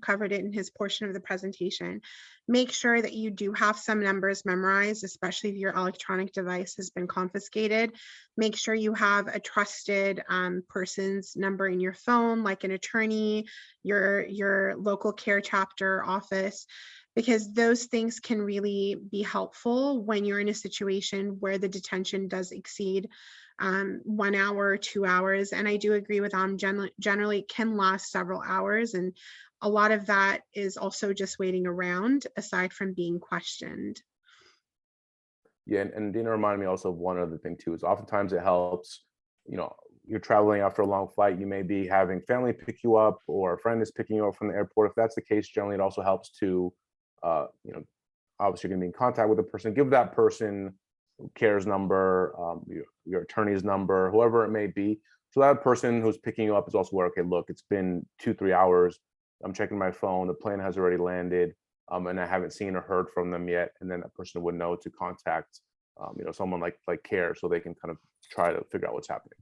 covered it in his portion of the presentation, make sure that you do have some numbers memorized, especially if your electronic device has been confiscated. Make sure you have a trusted person's number in your phone, like an attorney, your local care chapter office, because those things can really be helpful when you're in a situation where the detention does exceed 1 hour, 2 hours. And I do agree with generally it can last several hours. And a lot of that is also just waiting around, aside from being questioned. Yeah, and Dina reminded me also of one other thing too, is oftentimes it helps, you're traveling after a long flight, you may be having family pick you up or a friend is picking you up from the airport. If that's the case, generally it also helps to, obviously you're gonna be in contact with the person, give that person CARES number, your attorney's number, whoever it may be. So that person who's picking you up is also aware, okay, look, it's been 2-3 hours. I'm checking my phone, the plane has already landed, and I haven't seen or heard from them yet. And then that person would know to contact, someone like CARE, so they can kind of try to figure out what's happening.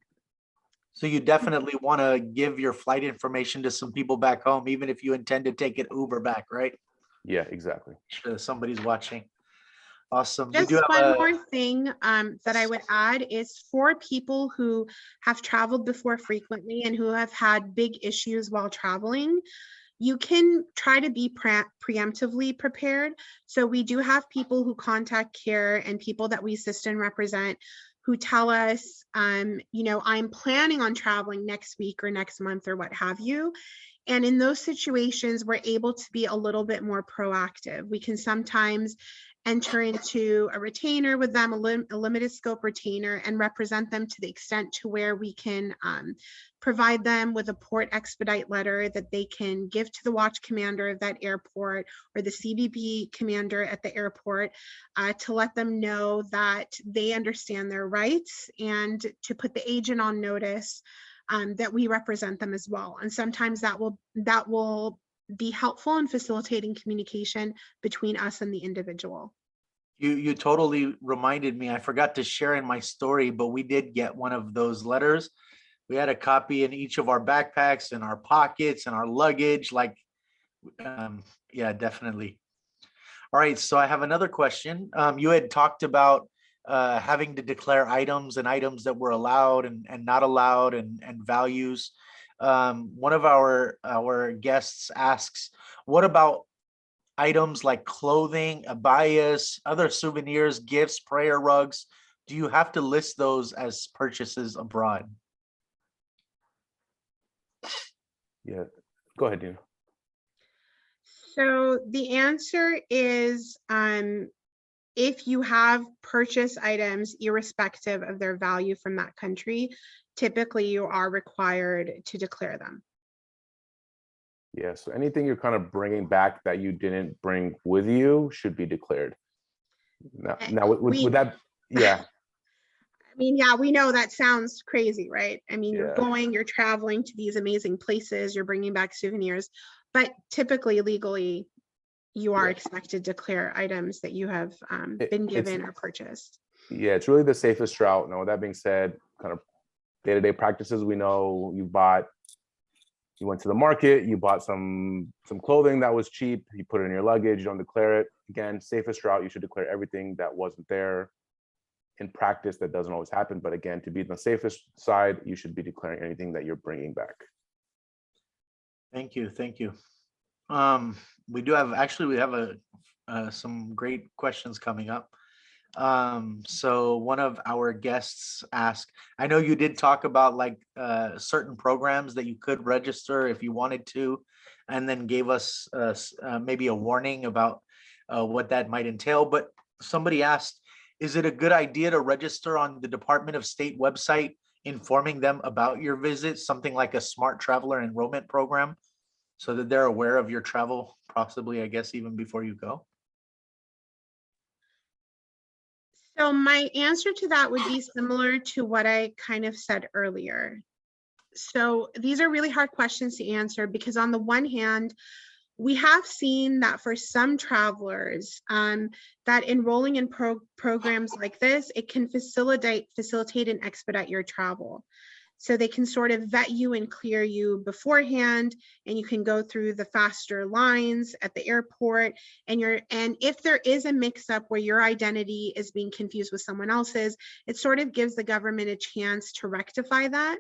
So you definitely want to give your flight information to some people back home, even if you intend to take an Uber back, right? Yeah, exactly. Sure, somebody's watching. Awesome. Just one more thing that I would add is for people who have traveled before frequently and who have had big issues while traveling, you can try to be preemptively prepared. So we do have people who contact CARE and people that we assist and represent who tell us, I'm planning on traveling next week or next month or what have you. And in those situations, we're able to be a little bit more proactive. We can sometimes enter into a retainer with them, a limited scope retainer, and represent them to the extent to where we can provide them with a port expedite letter that they can give to the watch commander of that airport or the CBP commander at the airport to let them know that they understand their rights and to put the agent on notice that we represent them as well. And sometimes that will be helpful in facilitating communication between us and the individual. You totally reminded me. I forgot to share in my story, but we did get one of those letters. We had a copy in each of our backpacks and our pockets and our luggage. Yeah, definitely. All right, so I have another question. You had talked about having to declare items and items that were allowed and not allowed and values. One of our guests asks, what about items like clothing, abayas, other souvenirs, gifts, prayer rugs? Do you have to list those as purchases abroad? Yeah, go ahead, Dina. So the answer is if you have purchase items, irrespective of their value from that country, typically you are required to declare them. Yeah, so anything you're kind of bringing back that you didn't bring with you should be declared. Now would that, yeah. I mean, yeah, we know that sounds crazy, right? I mean, Yeah. you're traveling to these amazing places, you're bringing back souvenirs, but typically legally, you are expected to declare items that you have been given or purchased. Yeah, it's really the safest route. Now, with that being said, kind of day-to-day practices, we know you went to the market, you bought some clothing that was cheap, you put it in your luggage, you don't declare it. Again, safest route, you should declare everything that wasn't there. In practice, that doesn't always happen, but again, to be on the safest side, you should be declaring anything that you're bringing back. Thank you. We have some great questions coming up. So one of our guests asked, I know you did talk about certain programs that you could register if you wanted to, and then gave us maybe a warning about what that might entail. But somebody asked, is it a good idea to register on the Department of State website, informing them about your visit, something like a smart traveler enrollment program, so that they're aware of your travel, possibly, I guess, even before you go? So my answer to that would be similar to what I kind of said earlier. So these are really hard questions to answer because on the one hand, we have seen that for some travelers, that enrolling in programs like this, it can facilitate and expedite your travel. So they can sort of vet you and clear you beforehand, and you can go through the faster lines at the airport. And if there is a mix-up where your identity is being confused with someone else's, it sort of gives the government a chance to rectify that.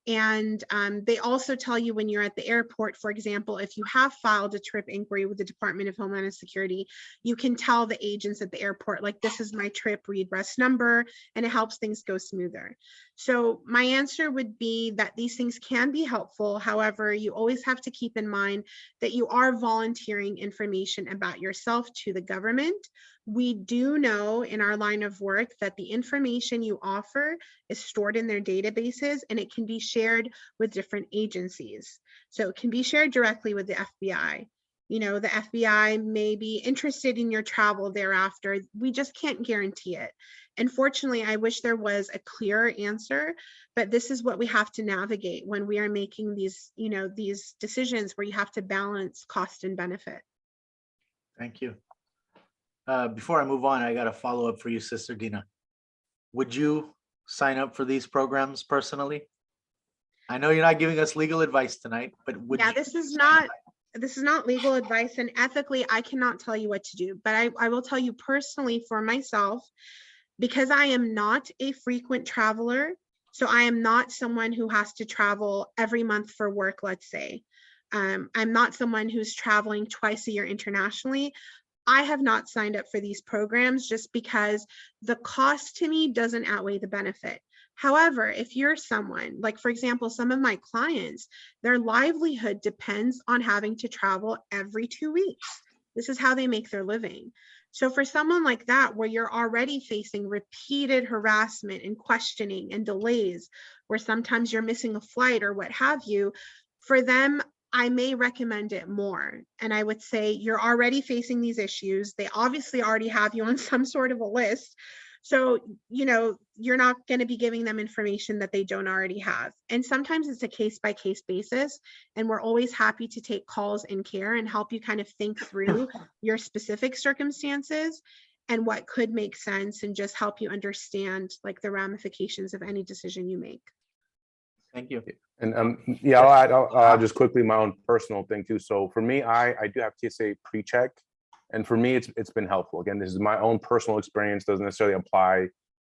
And they also tell you when you're at the airport, for example, if you have filed a trip inquiry with the Department of Homeland Security, you can tell the agents at the airport, like, this is my trip read rest number, and it helps things go smoother. So my answer would be that these things can be helpful. However, you always have to keep in mind that you are volunteering information about yourself to the government. We do know in our line of work that the information you offer is stored in their databases, and it can be shared with different agencies. So it can be shared directly with the FBI. You know, the FBI may be interested in your travel thereafter. We just can't guarantee it. Unfortunately, I wish there was a clearer answer, but this is what we have to navigate when we are making these, you know, these decisions where you have to balance cost and benefit. Thank you. Before I move on, I got a follow-up for you, Sister Dina. Would you sign up for these programs personally? I know you're not giving us legal advice tonight, but would you? This is not legal advice, and ethically, I cannot tell you what to do, but I will tell you personally for myself, because I am not a frequent traveler, so I am not someone who has to travel every month for work, let's say. I'm not someone who's traveling twice a year internationally. I have not signed up for these programs just because the cost to me doesn't outweigh the benefit. However, if you're someone, like for example, some of my clients, their livelihood depends on having to travel every 2 weeks. This is how they make their living. So for someone like that, where you're already facing repeated harassment and questioning and delays, where sometimes you're missing a flight or what have you, for them, I may recommend it more. And I would say you're already facing these issues. They obviously already have you on some sort of a list. So, you know, you're not going to be giving them information that they don't already have. And sometimes it's a case-by-case basis. And we're always happy to take calls in care and help you kind of think through your specific circumstances and what could make sense, and just help you understand like the ramifications of any decision you make. Thank you. And yeah, I'll add just quickly my own personal thing too. So for me, I do have TSA pre-check, and for me, it's been helpful. Again, this is my own personal experience; doesn't necessarily apply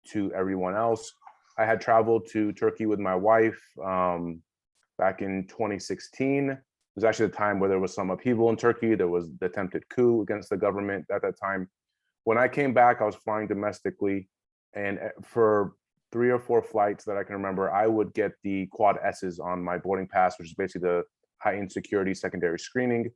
to everyone else. I had traveled to Turkey with my wife back in 2016. It was actually the time where there was some upheaval in Turkey. There was the attempted coup against the government at that time. When I came back, I was flying domestically, and for 3 or 4 flights that I can remember, I would get the quad S's on my boarding pass, which is basically the heightened security secondary screening.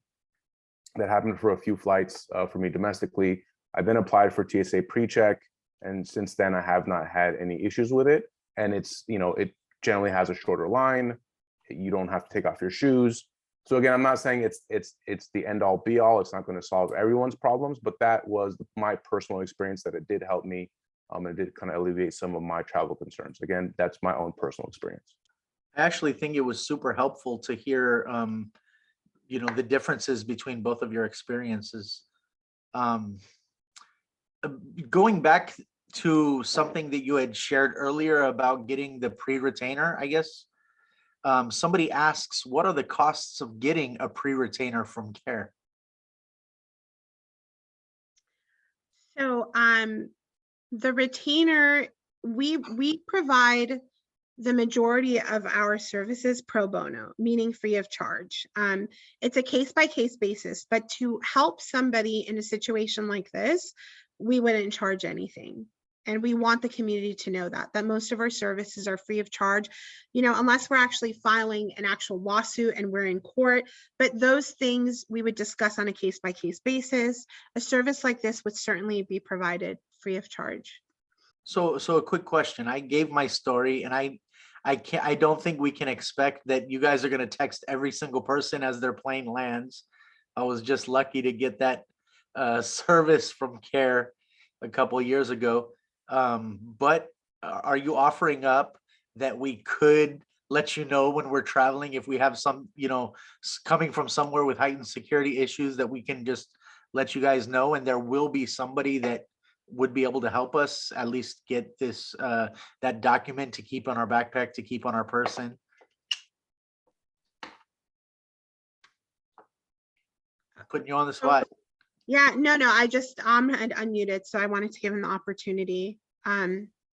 That happened for a few flights for me domestically. I then applied for TSA pre-check, and since then I have not had any issues with it. And it's, you know, it generally has a shorter line. You don't have to take off your shoes. So again, I'm not saying it's the end all be all. It's not going to solve everyone's problems, but that was my personal experience, that it did help me. And it did kind of alleviate some of my travel concerns. Again, that's my own personal experience. I actually think it was super helpful to hear, you know, the differences between both of your experiences. Going back to something that you had shared earlier about getting the pre-retainer, I guess, somebody asks, what are the costs of getting a pre-retainer from CARE? So, the retainer, we provide the majority of our services pro bono, meaning free of charge. It's a case-by-case basis, but to help somebody in a situation like this, we wouldn't charge anything. And we want the community to know that most of our services are free of charge, you know, unless we're actually filing an actual lawsuit and we're in court. But those things we would discuss on a case-by-case basis. A service like this would certainly be provided free of charge. So a quick question. I gave my story, and I don't think we can expect that you guys are going to text every single person as their plane lands. I was just lucky to get that service from CARE a couple of years ago. But are you offering up that we could let you know when we're traveling if we have some, you know, coming from somewhere with heightened security issues, that we can just let you guys know, and there will be somebody that would be able to help us at least get this that document to keep on our backpack, to keep on our person? Putting you on the spot. Yeah, no, I just had unmuted, so I wanted to give him the opportunity.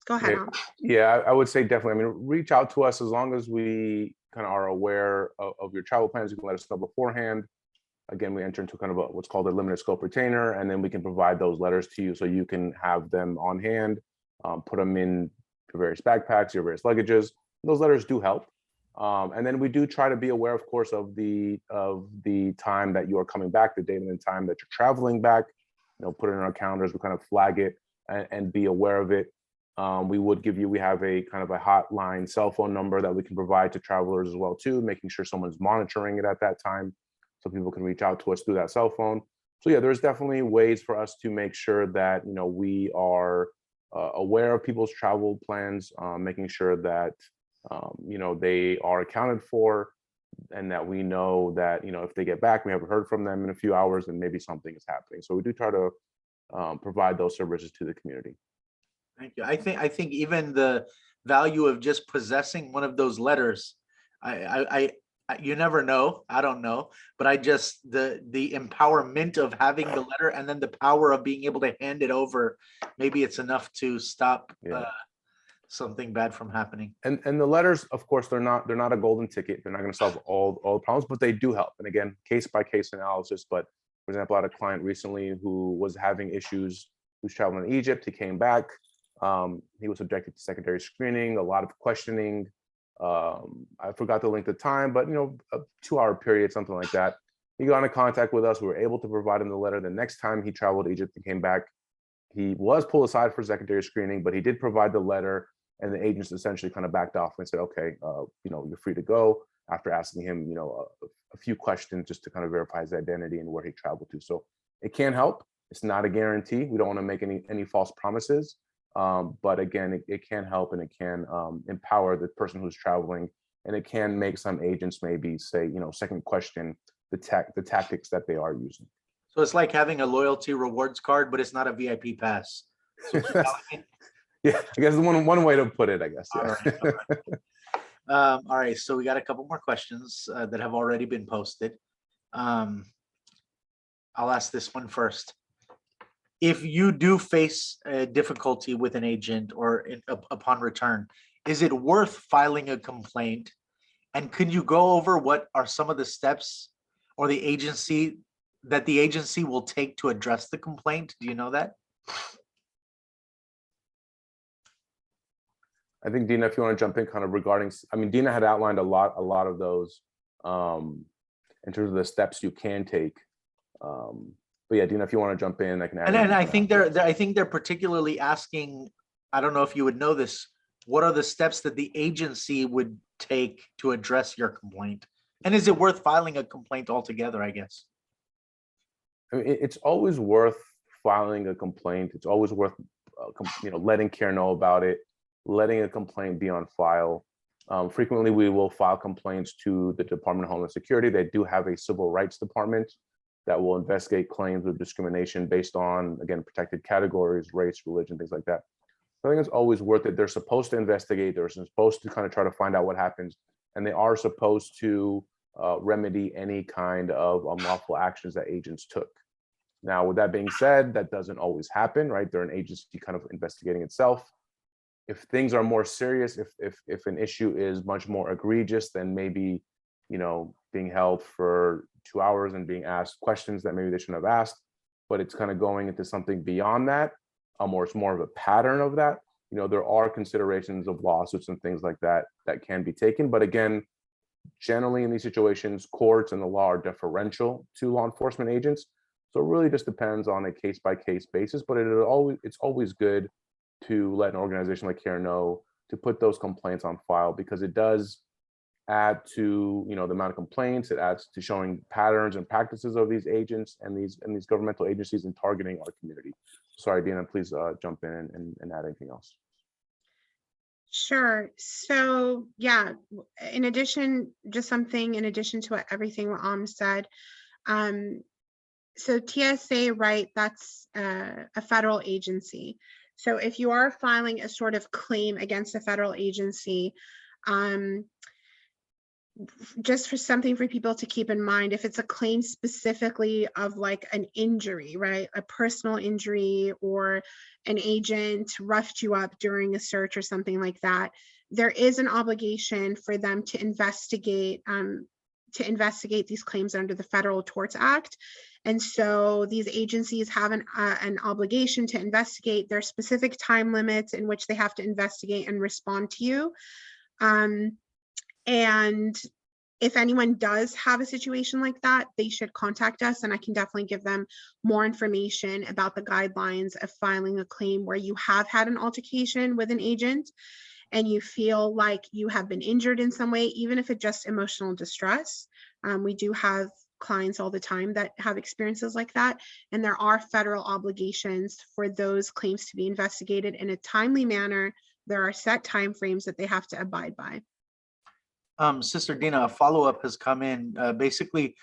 Go ahead, Okay. Yeah, I would say definitely. I mean, reach out to us as long as we kind of are aware of your travel plans. You can let us know beforehand. Again, we enter into kind of what's called a limited scope retainer, and then we can provide those letters to you so you can have them on hand, put them in your various backpacks, your various luggages. Those letters do help. And then we do try to be aware, of course, of the time that you are coming back, the date and the time that you're traveling back. You know, put it in our calendars. We kind of flag it and be aware of it. We have a kind of a hotline cell phone number that we can provide to travelers as well too, making sure someone's monitoring it at that time, so people can reach out to us through that cell phone. So yeah, there's definitely ways for us to make sure that, you know, we are aware of people's travel plans, making sure that you know, they are accounted for, and that we know that, you know, if they get back, we haven't heard from them in a few hours, and maybe something is happening. So we do try to provide those services to the community. Thank you. I think even the value of just possessing one of those letters, you never know. I don't know, but the empowerment of having the letter, and then the power of being able to hand it over, maybe it's enough to stop something bad from happening. And the letters, of course, they're not a golden ticket. They're not going to solve all the problems, but they do help. And again, case by case analysis. But for example, I had a client recently who was having issues, who's traveling to Egypt. He came back. He was subjected to secondary screening, a lot of questioning. I forgot the length of time, but, you know, a 2-hour period, something like that. He got in contact with us. We were able to provide him the letter. The next time he traveled to Egypt and came back, he was pulled aside for secondary screening, but he did provide the letter, and the agents essentially kind of backed off and said, okay, you know, you're free to go, after asking him, you know, a few questions just to kind of verify his identity and where he traveled to. So it can help. It's not a guarantee. We don't want to make any false promises. But again, it can help, and it can empower the person who's traveling, and it can make some agents maybe say, you know, second question the tactics that they are using. So it's like having a loyalty rewards card, but it's not a VIP pass. So yeah, I guess one way to put it, I guess. Yeah. All right. So we got a couple more questions that have already been posted. I'll ask this one first. If you do face a difficulty with an agent or upon return, is it worth filing a complaint? And could you go over what are some of the steps or the agency will take to address the complaint? Do you know that? I think Dina, if you want to jump in kind of regarding, I mean, Dina had outlined a lot of those in terms of the steps you can take. But yeah, Dina, if you want to jump in, I can add. And I think they're particularly asking, I don't know if you would know this, what are the steps that the agency would take to address your complaint? And is it worth filing a complaint altogether, I guess? I mean, it's always worth filing a complaint. It's always worth, you know, letting CARE know about it, letting a complaint be on file. Frequently, we will file complaints to the Department of Homeland Security. They do have a civil rights department that will investigate claims of discrimination based on, again, protected categories, race, religion, things like that. So I think it's always worth it. They're supposed to investigate. They're supposed to kind of try to find out what happens. And they are supposed to remedy any kind of unlawful actions that agents took. Now, with that being said, that doesn't always happen, right? They're an agency kind of investigating itself. If things are more serious, if an issue is much more egregious, then maybe, you know, being held for 2 hours and being asked questions that maybe they shouldn't have asked, but it's kind of going into something beyond that, or it's more of a pattern of that. You know, there are considerations of lawsuits and things like that that can be taken. But again, generally in these situations, courts and the law are deferential to law enforcement agents. So it really just depends on a case-by-case basis, but it's always good to let an organization like CARE know to put those complaints on file, because it does add to, you know, the amount of complaints. It adds to showing patterns and practices of these agents and these governmental agencies in targeting our community. Sorry, Dina, please jump in and add anything else. Sure. So yeah, in addition to everything said, so TSA, right, that's a federal agency. So if you are filing a sort of claim against a federal agency, just for something for people to keep in mind, if it's a claim specifically of like an injury, right? A personal injury, or an agent roughed you up during a search or something like that, there is an obligation for them to investigate these claims under the Federal Torts Act. And so these agencies have an obligation to investigate. There are specific time limits in which they have to investigate and respond to you. And if anyone does have a situation like that, they should contact us, and I can definitely give them more information about the guidelines of filing a claim where you have had an altercation with an agent and you feel like you have been injured in some way, even if it's just emotional distress. We do have clients all the time that have experiences like that, and there are federal obligations for those claims to be investigated in a timely manner. There are set timeframes that they have to abide by. Sister Dina, a follow-up has come in. Basically,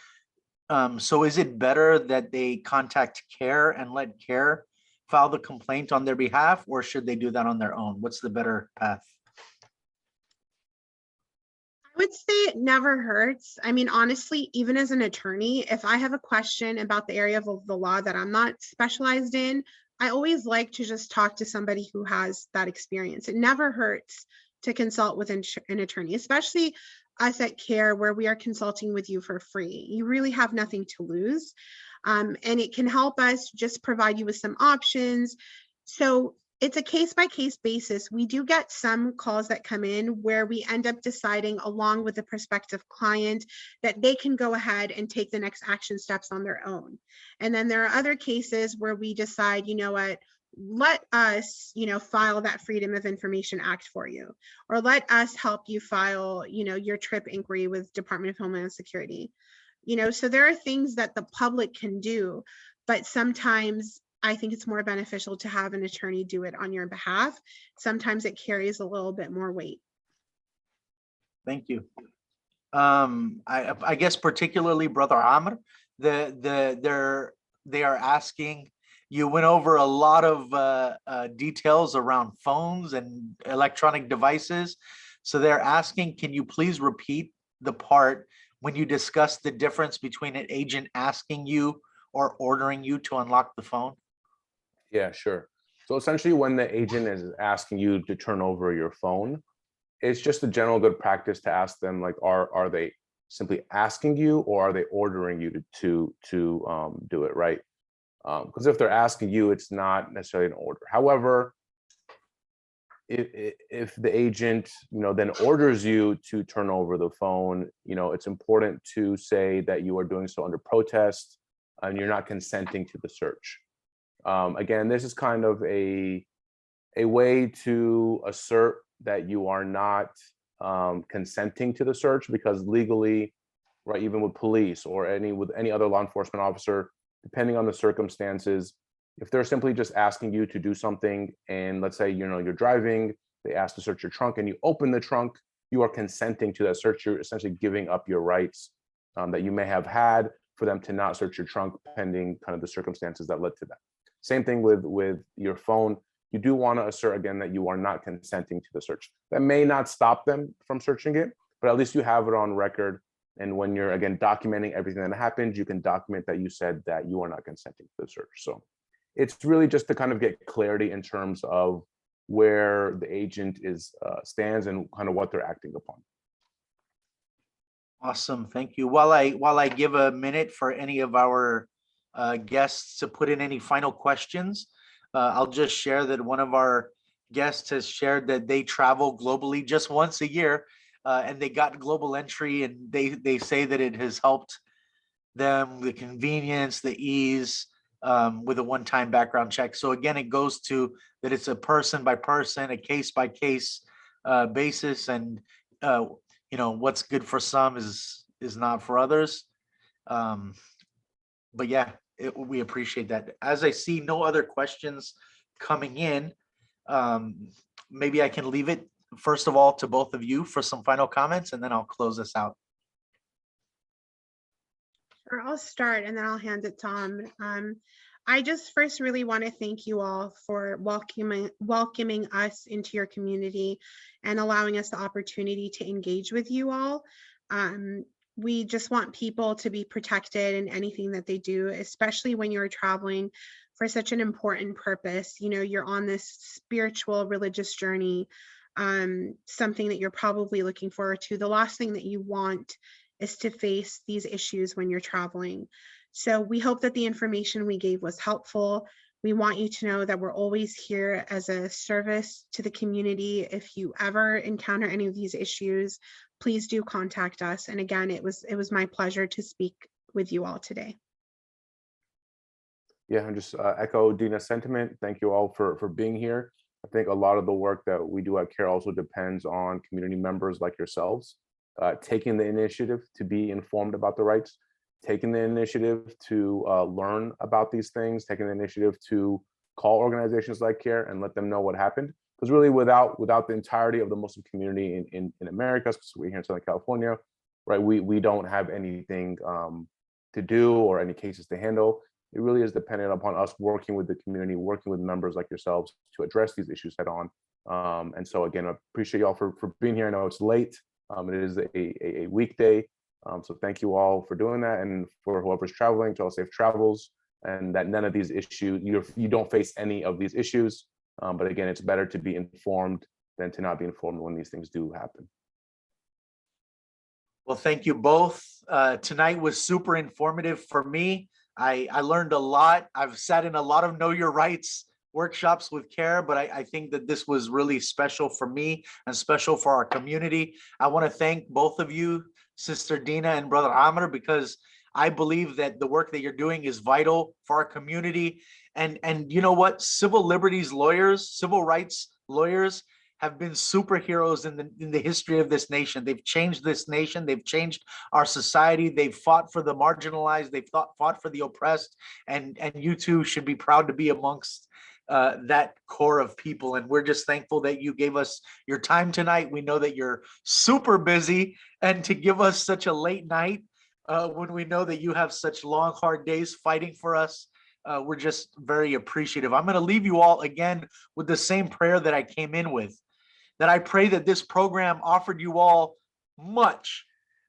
so is it better that they contact CARE and let CARE file the complaint on their behalf, or should they do that on their own? What's the better path? I would say it never hurts. I mean, honestly, even as an attorney, if I have a question about the area of the law that I'm not specialized in, I always like to just talk to somebody who has that experience. It never hurts to consult with an attorney, especially us at CARE, where we are consulting with you for free. You really have nothing to lose. And it can help us just provide you with some options. So it's a case-by-case basis. We do get some calls that come in where we end up deciding, along with the prospective client, that they can go ahead and take the next action steps on their own. And then there are other cases where we decide, you know what, let us, file that Freedom of Information Act for you, or let us help you file, your trip inquiry with Department of Homeland Security. So there are things that the public can do, but sometimes I think it's more beneficial to have an attorney do it on your behalf. Sometimes it carries a little bit more weight. Thank you. I guess particularly Brother Amr, they are asking. You went over a lot of details around phones and electronic devices. So they're asking, can you please repeat the part when you discuss the difference between an agent asking you or ordering you to unlock the phone? Yeah, sure. So essentially, when the agent is asking you to turn over your phone, it's just a general good practice to ask them, like, are they simply asking you, or are they ordering you to do it, right? Because if they're asking you, it's not necessarily an order. However, if the agent, then orders you to turn over the phone, it's important to say that you are doing so under protest and you're not consenting to the search. Again, this is kind of a way to assert that you are not consenting to the search, because legally, right, even with police or with any other law enforcement officer, depending on the circumstances, if they're simply just asking you to do something, and let's say, you're driving, they ask to search your trunk and you open the trunk, you are consenting to that search. You're essentially giving up your rights that you may have had for them to not search your trunk, pending kind of the circumstances that led to that. Same thing with your phone. You do want to assert again that you are not consenting to the search. That may not stop them from searching it, but at least you have it on record. And when you're, again, documenting everything that happened, you can document that you said that you are not consenting to the search. So it's really just to kind of get clarity in terms of where the agent stands and kind of what they're acting upon. Awesome, thank you. While I give a minute for any of our guests to put in any final questions, I'll just share that one of our guests has shared that they travel globally just once a year, and they got global entry, and they say that it has helped them, the convenience, the ease, with a one-time background check. So again, it goes to that it's a person by person, a case by case basis, and what's good for some is not for others. But yeah, we appreciate that. As I see no other questions coming in, maybe I can leave it first of all to both of you for some final comments, and then I'll close this out. Sure, I'll start and then I'll hand it to Tom. I just first really want to thank you all for welcoming us into your community and allowing us the opportunity to engage with you all. We just want people to be protected in anything that they do, especially when you're traveling for such an important purpose. You know, you're on this spiritual, religious journey, something that you're probably looking forward to. The last thing that you want is to face these issues when you're traveling. So we hope that the information we gave was helpful. We want you to know that we're always here as a service to the community. If you ever encounter any of these issues, please do contact us. And again, it was my pleasure to speak with you all today. Yeah, and just echo Dina's sentiment. Thank you all for being here. I think a lot of the work that we do at CARE also depends on community members like yourselves, taking the initiative to be informed about the rights, taking the initiative to learn about these things, taking the initiative to call organizations like CARE and let them know what happened. Because really, without the entirety of the Muslim community in America, specifically here in Southern California, right, we don't have anything to do or any cases to handle. It really is dependent upon us working with the community, working with members like yourselves to address these issues head on. And so again, I appreciate y'all for being here. I know it's late. It is a weekday. So thank you all for doing that. And for whoever's traveling, to all safe travels, and that none of these issues, you don't face any of these issues. But again, it's better to be informed than to not be informed when these things do happen. Well, thank you both. Tonight was super informative for me. I learned a lot. I've sat in a lot of Know Your Rights workshops with CARE, but I think that this was really special for me and special for our community. I want to thank both of you, Sister Dina and Brother Amr, because I believe that the work that you're doing is vital for our community. And you know what? Civil liberties lawyers, civil rights lawyers have been superheroes in the history of this nation. They've changed this nation. They've changed our society. They've fought for the marginalized. They've fought for the oppressed. And you two should be proud to be amongst that core of people. And we're just thankful that you gave us your time tonight. We know that you're super busy, and to give us such a late night when we know that you have such long, hard days fighting for us. We're just very appreciative. I'm going to leave you all again with the same prayer that I came in with, that I pray that this program offered you all much,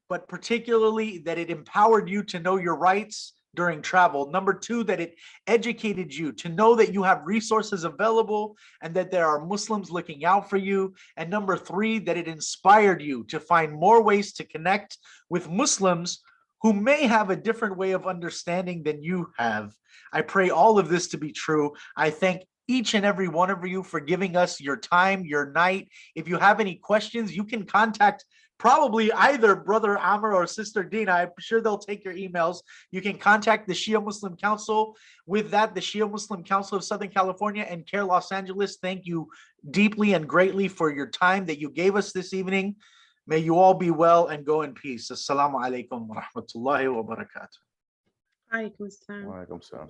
but particularly that it empowered you to know your rights during travel. Number two, that it educated you to know that you have resources available and that there are Muslims looking out for you. And number three, that it inspired you to find more ways to connect with Muslims who may have a different way of understanding than you have. I pray all of this to be true. I thank each and every one of you for giving us your time, your night. If you have any questions, you can contact probably either Brother Amr or Sister Dina. I'm sure they'll take your emails. You can contact the Shia Muslim Council. With that, the Shia Muslim Council of Southern California and CARE Los Angeles, thank you deeply and greatly for your time that you gave us this evening. May you all be well and go in peace. Assalamu alaikum wa rahmatullahi wa barakatuh. Alaikum salam. Wa alaikum salam.